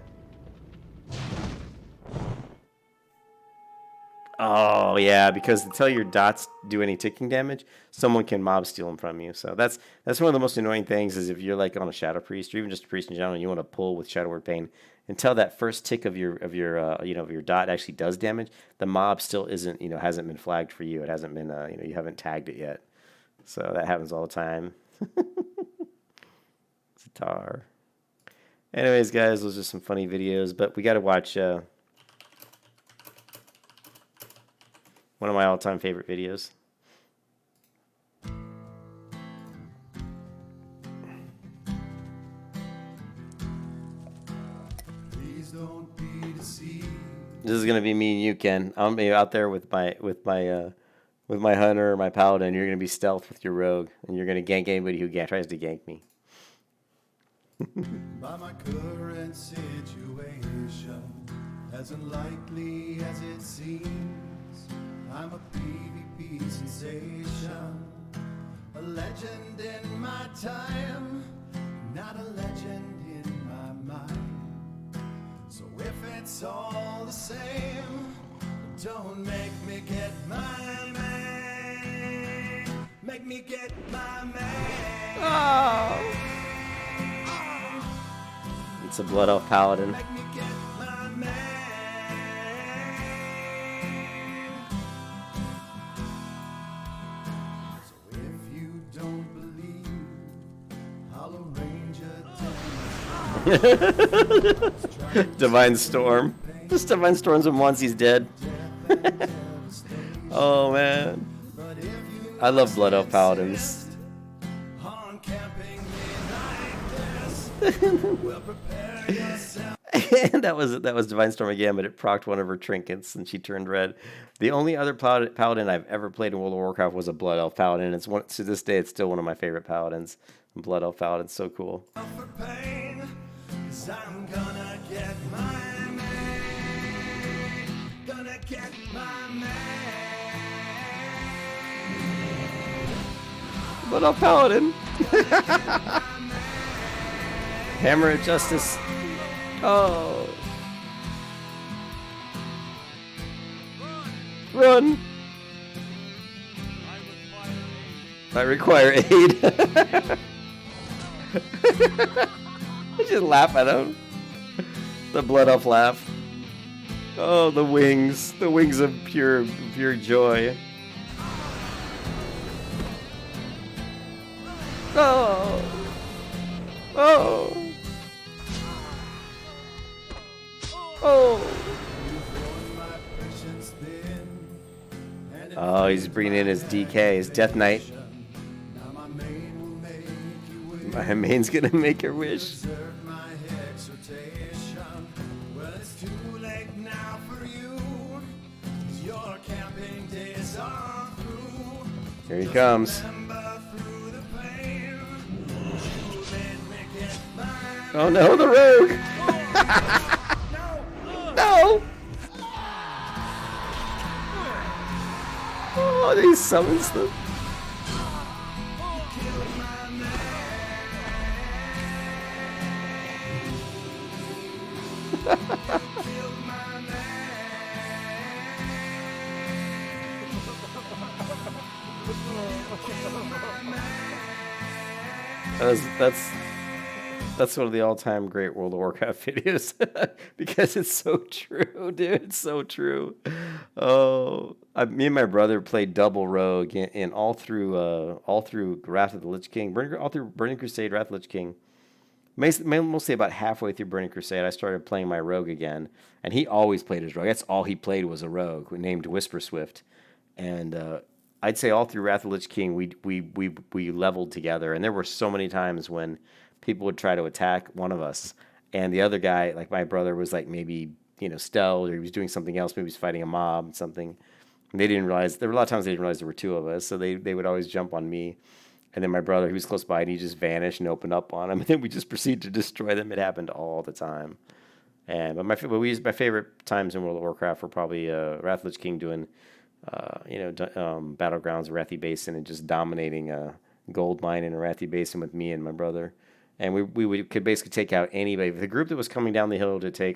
Oh, yeah, because until your dots do any ticking damage, someone can mob steal them from you. So that's one of the most annoying things is if you're like on a Shadow Priest or even just a Priest in general and you want to pull with Shadow Word Pain, until that first tick of your dot actually does damage, the mob still isn't, hasn't been flagged for you. It hasn't been, you haven't tagged it yet. So that happens all the time. Sitar. Anyways, guys, those are some funny videos, but we got to watch one of my all-time favorite videos. Please don't be deceived. This is gonna be me and you, Ken. I'm gonna be out there with my hunter or my paladin. You're gonna be stealth with your rogue, and you're gonna gank anybody who tries to gank me. By my current situation, as unlikely as it seems, I'm a PvP sensation, a legend in my time, not a legend in my mind. So if it's all the same, don't make me get my man. Make me get my man. Oh. It's a Blood Elf Paladin. Make me get my man. So if you don't believe, I'll arrange a Divine Storm. Just Divine Storms him once he's dead. Oh man. I love Blood Elf Paladins. on camping me like this. Well, prepare yourself. And that was Divine Storm again, but it procced one of her trinkets and she turned red. The only other paladin I've ever played in World of Warcraft was a Blood Elf paladin. It's one to this day. It's still one of my favorite paladins. Blood Elf paladin's so cool. For pain, 'cause I'm gonna get my man. Gonna get my man. Blood Elf paladin. Hammer of Justice. Oh. Run. I require aid. I just laugh at him. The Blood Elf laugh. Oh, the wings of pure joy. Oh. Oh. Oh. Oh, he's bringing in his DK, his Death Knight. My main's gonna make her wish. Here he comes. Oh no, the rogue! No! Oh, he summons them. That's one of the all-time great World of Warcraft videos because it's so true, dude. It's so true. Oh, me and my brother played double rogue in all through Wrath of the Lich King, all through Burning Crusade, Wrath of the Lich King. Mostly about halfway through Burning Crusade, I started playing my rogue again, and he always played his rogue. That's all he played was a rogue named Whisper Swift, and I'd say all through Wrath of the Lich King, we leveled together, and there were so many times when people would try to attack one of us, and the other guy, like my brother, was like maybe stealth or he was doing something else, maybe he was fighting a mob, something. And they didn't realize there were a lot of times they didn't realize there were two of us, so they would always jump on me, and then my brother, he was close by, and he just vanished and opened up on him, and then we just proceeded to destroy them. It happened all the time. But my favorite times in World of Warcraft were probably Wrath of the Lich King doing Battlegrounds, Wrathy Basin, and just dominating a gold mine in a Wrathy Basin with me and my brother. And we could basically take out anybody. If the group that was coming down the hill to take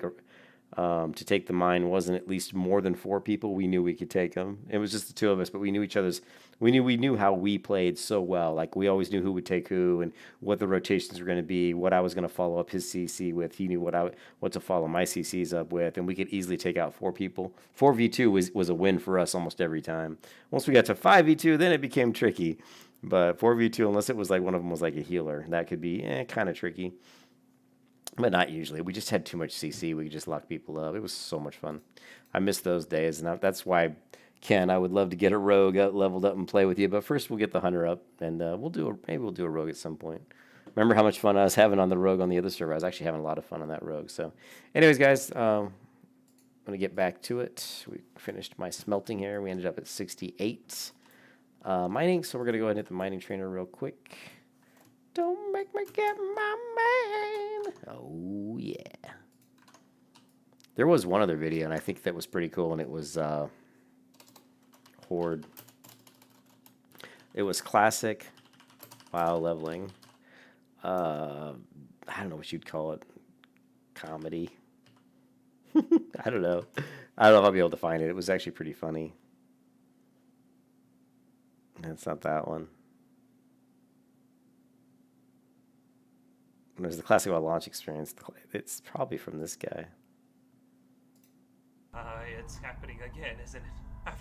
the mine wasn't at least more than 4 people, we knew we could take them. It was just the two of us, but we knew each other's. We knew how we played so well. Like we always knew who would take who and what the rotations were going to be, what I was going to follow up his CC with. He knew what to follow my CCs up with, and we could easily take out 4 people. 4v2 was a win for us almost every time. Once we got to 5v2, then it became tricky. But 4v2, unless it was like one of them was like a healer, that could be kind of tricky. But not usually. We just had too much CC. We could just lock people up. It was so much fun. I miss those days, and that's why, Ken, I would love to get a rogue leveled up and play with you. But first, we'll get the hunter up, and maybe we'll do a rogue at some point. Remember how much fun I was having on the rogue on the other server? I was actually having a lot of fun on that rogue. So, anyways, guys, I'm gonna get back to it. We finished my smelting here. We ended up at 68. Mining, so we're going to go ahead and hit the mining trainer real quick. Don't make me get my man. Oh, yeah. There was one other video, and I think that was pretty cool, and it was Horde. It was classic WoW leveling. I don't know what you'd call it. Comedy. I don't know. I don't know if I'll be able to find it. It was actually pretty funny. That's not that one. There's the classic about launch experience. It's probably from this guy. It's happening again, isn't it? I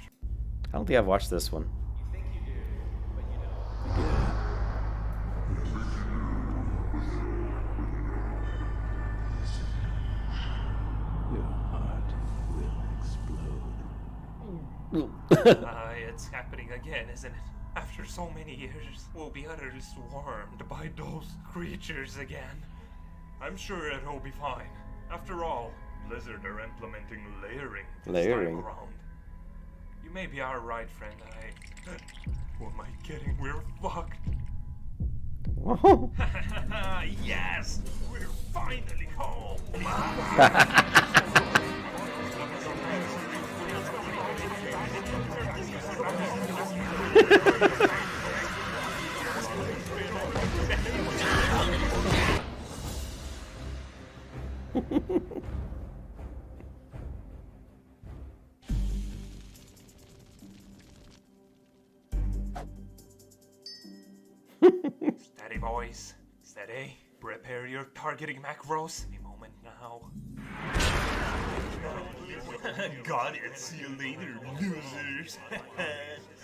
don't think I've watched this one. You think you do, but you don't. Your heart will explode. It's happening again, isn't it? After so many years, we'll be utterly swarmed by those creatures again. I'm sure it'll be fine. After all, Blizzard are implementing layering this Layering? time around. You maybe are right, friend. Who am I kidding? We're fucked. Whoa. Yes! We're finally home! Steady, boys. Steady. Prepare your targeting macros. A moment now. Got it. See you later, losers.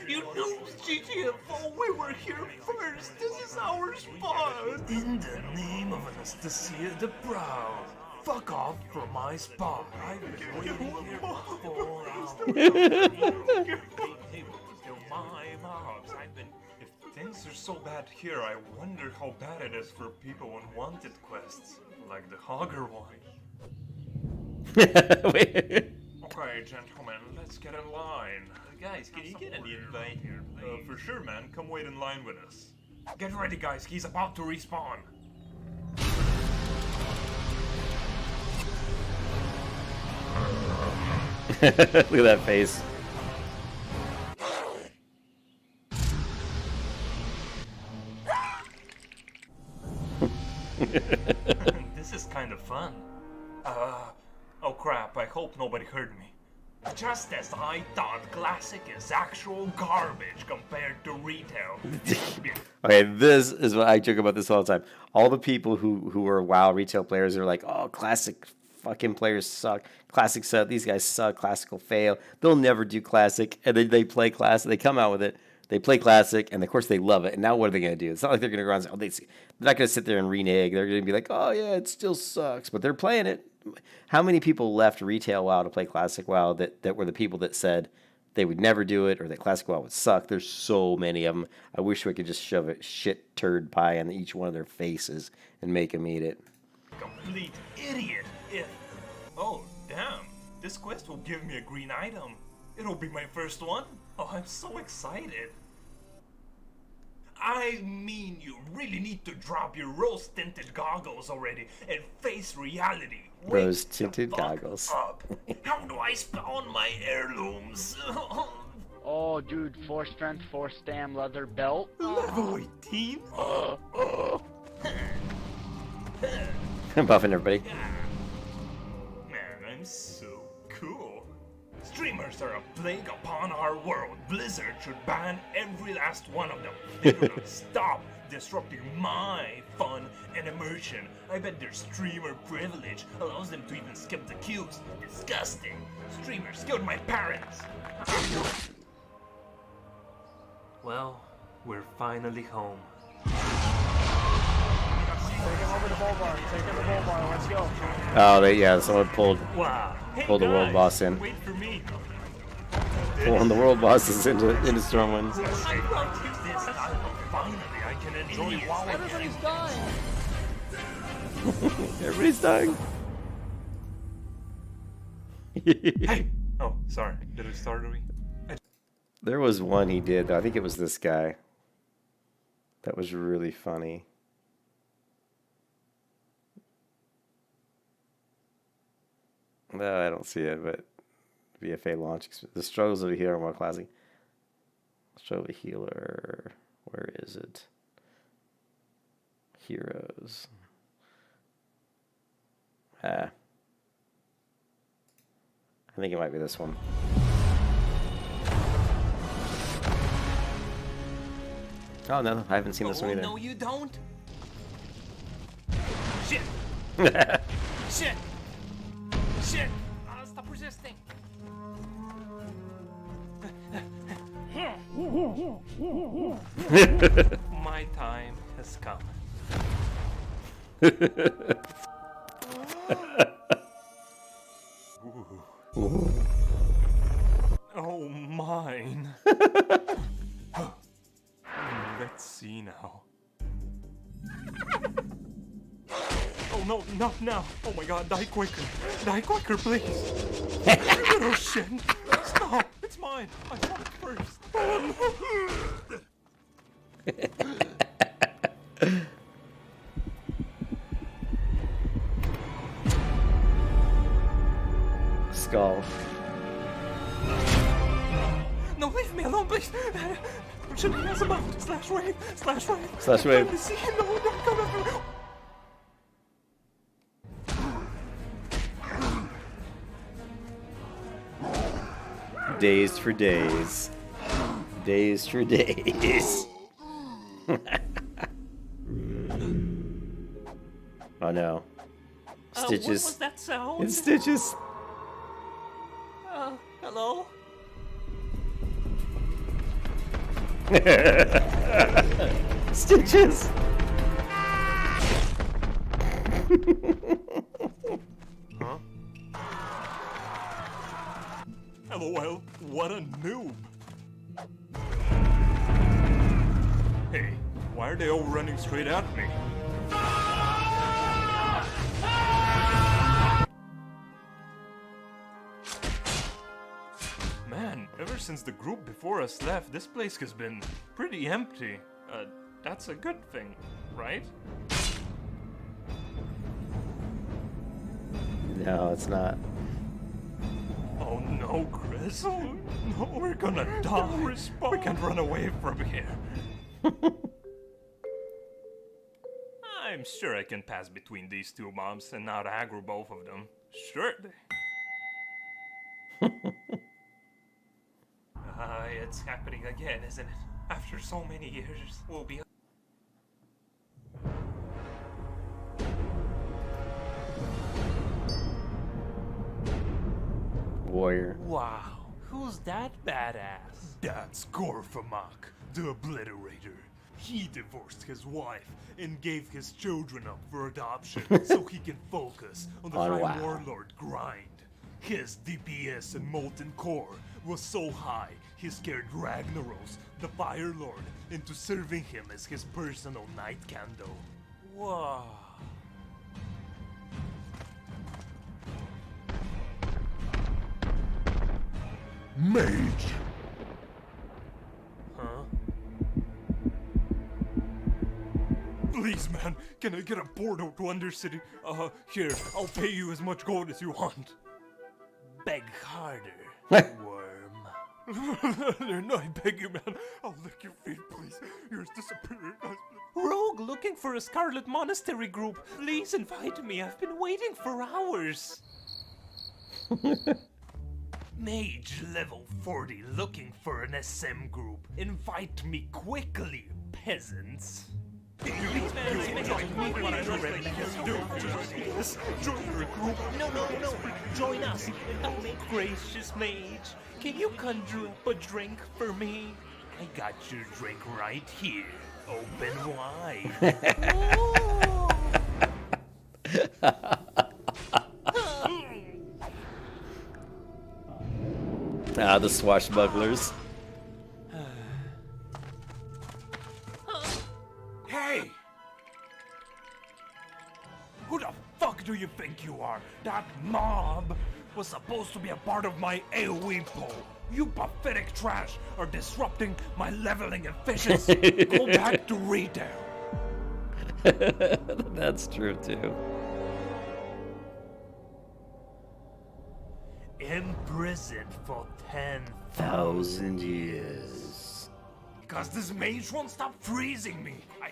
You know, GTFO, we were here first. This is our spot. In the name of Anastasia the Proud, fuck off from my spot. I've been waiting here for 4 hours. Still my mobs. If things are so bad here, I wonder how bad it is for people on wanted quests, like the Hogger one. Wait. Okay, gentlemen, let's get in line. Guys, can you get an invite here, please? For sure, man. Come wait in line with us. Get ready, guys. He's about to respawn. Look at that face. This is kind of fun. Oh crap, I hope nobody heard me. Just as I thought, Classic is actual garbage compared to retail. Okay, this is what I joke about this all the time. All the people who are WoW retail players are like, oh, Classic fucking players suck. Classic suck. These guys suck. Classic will fail. They'll never do Classic. And then they play Classic. They come out with it. They play Classic, and of course they love it. And now what are they going to do? It's not like they're going to go around and say, they're not going to sit there and renege. They're going to be like, oh, yeah, it still sucks. But they're playing it. How many people left retail WoW to play Classic WoW that were the people that said they would never do it or that Classic WoW would suck? There's so many of them. I wish we could just shove a shit turd pie on each one of their faces and make them eat it. Complete idiot if... Oh, damn. This quest will give me a green item. It'll be my first one. Oh, I'm so excited. I mean, you really need to drop your rose-tinted goggles already and face reality. Rose-tinted goggles. Up. How do I spawn my heirlooms? Oh, dude, 4 strength, 4 stam, leather belt. Level 18? I'm buffing everybody. Man, I'm so cool. Streamers are a plague upon our world. Blizzard should ban every last one of them. They do not stop disrupting my fun and immersion. I bet their streamer privilege allows them to even skip the queues. Disgusting. Streamers killed my parents. Well, we're finally home. Take him over the bull barn. Take him to the bull barn. Let's go. Oh, someone pulled Wow. Hey the world guys, boss in. Wait for me. Pulling the world bosses into Stormwinds. I love this time. Finally, I can enjoy WoW. Everybody's dying. Everybody's dying. Hey! Oh, sorry. Did I start already? There was one he did, though. I think it was this guy. That was really funny. No, I don't see it, but VFA launch. The struggles of a healer more classic. Struggle of a healer. Where is it? Heroes. I think it might be this one. Oh, no, I haven't seen this one either. No, you don't? Shit! Shit! Shit! Stop resisting! My time has come. Oh, mine. Let's see now. Oh no, not now. Oh my god, die quicker. Die quicker, please. Oh shit. Stop. It's mine. I shot it first. Skull. No, leave me alone, please. Should he has about slash wave. Slash wave. Let me see. No, don't come after me. Dazed for days. Dazed for days. Oh no. Stitches. What was that sound? It's Stitches. Hello? Stitches. Huh? LOL, what a noob. Hey, why are they all running straight at me? Man, ever since the group before us left, this place has been pretty empty. That's a good thing, right? No, it's not. Oh no, Chris. Oh, no, we're gonna die. We can't run away from here. I'm sure I can pass between these two mobs and not aggro both of them. Sure. It's happening again, isn't it? After so many years, we'll be... Warrior. Wow, who's that badass? That's Gorfamak, the Obliterator. He divorced his wife and gave his children up for adoption so he can focus on the High Warlord grind. His DPS and Molten Core was so high, he scared Ragnaros, the Fire Lord, into serving him as his personal night candle. Wow. Mage! Huh? Please, man, can I get a portal to Undercity? Here, I'll pay you as much gold as you want. Beg harder, worm. No, I beg you, man. I'll lick your feet, please. You're a superior husband. Rogue looking for a Scarlet Monastery group. Please invite me. I've been waiting for hours. Mage level 40 looking for an SM group. Invite me quickly, peasants. Join your group. No. Join us. Oh, gracious mage. Can you conjure up a drink for me? I got your drink right here. Open wide. Ah, the swashbucklers. Hey! Who the fuck do you think you are? That mob was supposed to be a part of my AoE pool. You pathetic trash are disrupting my leveling efficiency. Go back to retail. That's true too. Imprisoned for 10,000 years. Because this mage won't stop freezing me. I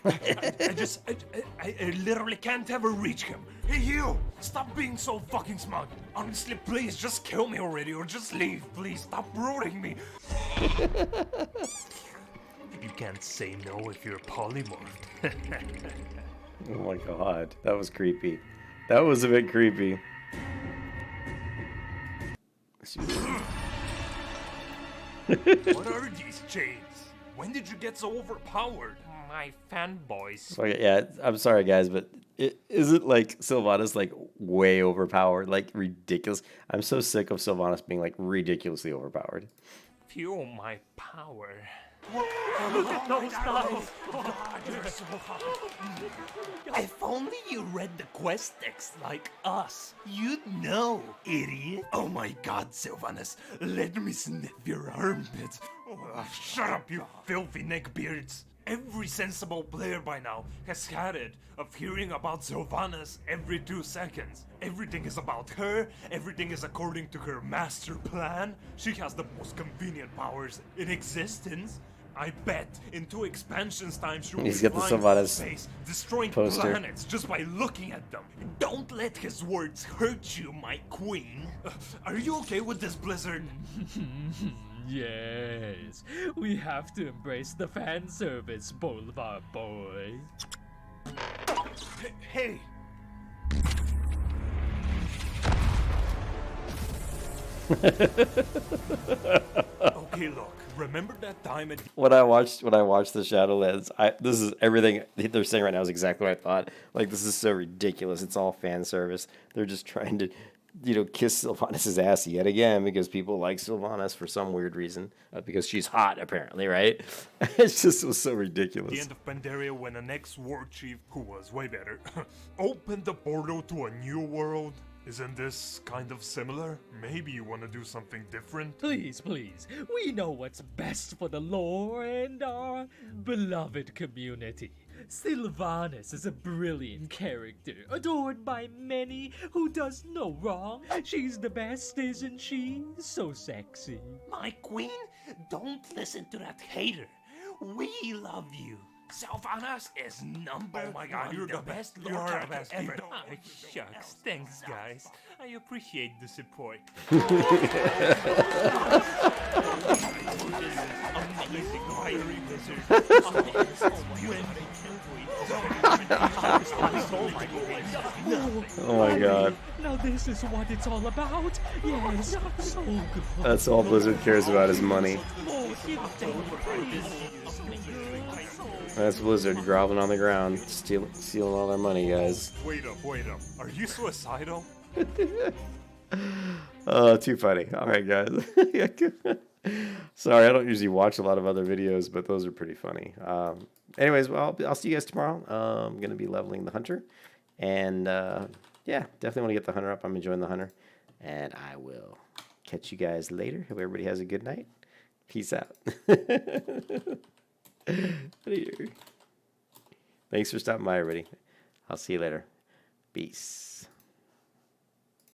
literally can't ever reach him. Hey, you! Stop being so fucking smug. Honestly, please, just kill me already or just leave. Please, stop brooding me. You can't say no if you're polymorphed. Oh my god, that was creepy. That was a bit creepy. What are these chains? When did you get so overpowered? My fanboys. Okay, yeah, I'm sorry guys, but isn't like Sylvanas like way overpowered, like ridiculous? I'm so sick of Sylvanas being like ridiculously overpowered. Fuel my power. No, stop! If only you read the quest text like us, you'd know, idiot. Oh my god, Sylvanas, let me sniff your armpits. Oh, shut up, you filthy neckbeards. Every sensible player by now has had it of hearing about Sylvanas every 2 seconds. Everything is about her, everything is according to her master plan. She has the most convenient powers in existence. I bet in 2 expansions time she will He's be got the flying Sylvanas through space, destroying poster. planets just by looking at them. Don't let his words hurt you, my queen. Are you okay with this, Blizzard? Yes, we have to embrace the fan service, Boulevard boy. Hey! Okay, look. Remember that time at When I watched the Shadowlands, this is everything they're saying right now is exactly what I thought. Like, this is so ridiculous. It's all fan service. They're just trying to, kiss Sylvanas' ass yet again because people like Sylvanas for some weird reason. Because she's hot, apparently, right? It was so ridiculous. the end of Pandaria when an ex-war chief, who was way better, opened the portal to a new world. Isn't this kind of similar? Maybe you want to do something different? Please, please, we know what's best for the lore and our beloved community. Sylvanas is a brilliant character, adored by many, who does no wrong. She's the best, isn't she? So sexy. My queen, don't listen to that hater. We love you. Sylvanas is number one, you're the best lore character ever. Ah, shucks, thanks guys. I appreciate the support. Amazing fiery Oh my god. Now this is what it's all about. Yes, so good. That's all Blizzard cares about is money. That's Blizzard groveling on the ground, stealing all their money, guys. Wait up. Are you suicidal? Oh, too funny. All right, guys. Sorry, I don't usually watch a lot of other videos, but those are pretty funny. Anyways, well, I'll see you guys tomorrow. I'm going to be leveling the Hunter. And, yeah, definitely want to get the Hunter up. I'm enjoying the Hunter. And I will catch you guys later. Hope everybody has a good night. Peace out. Later. Thanks for stopping by, everybody. I'll see you later. Peace.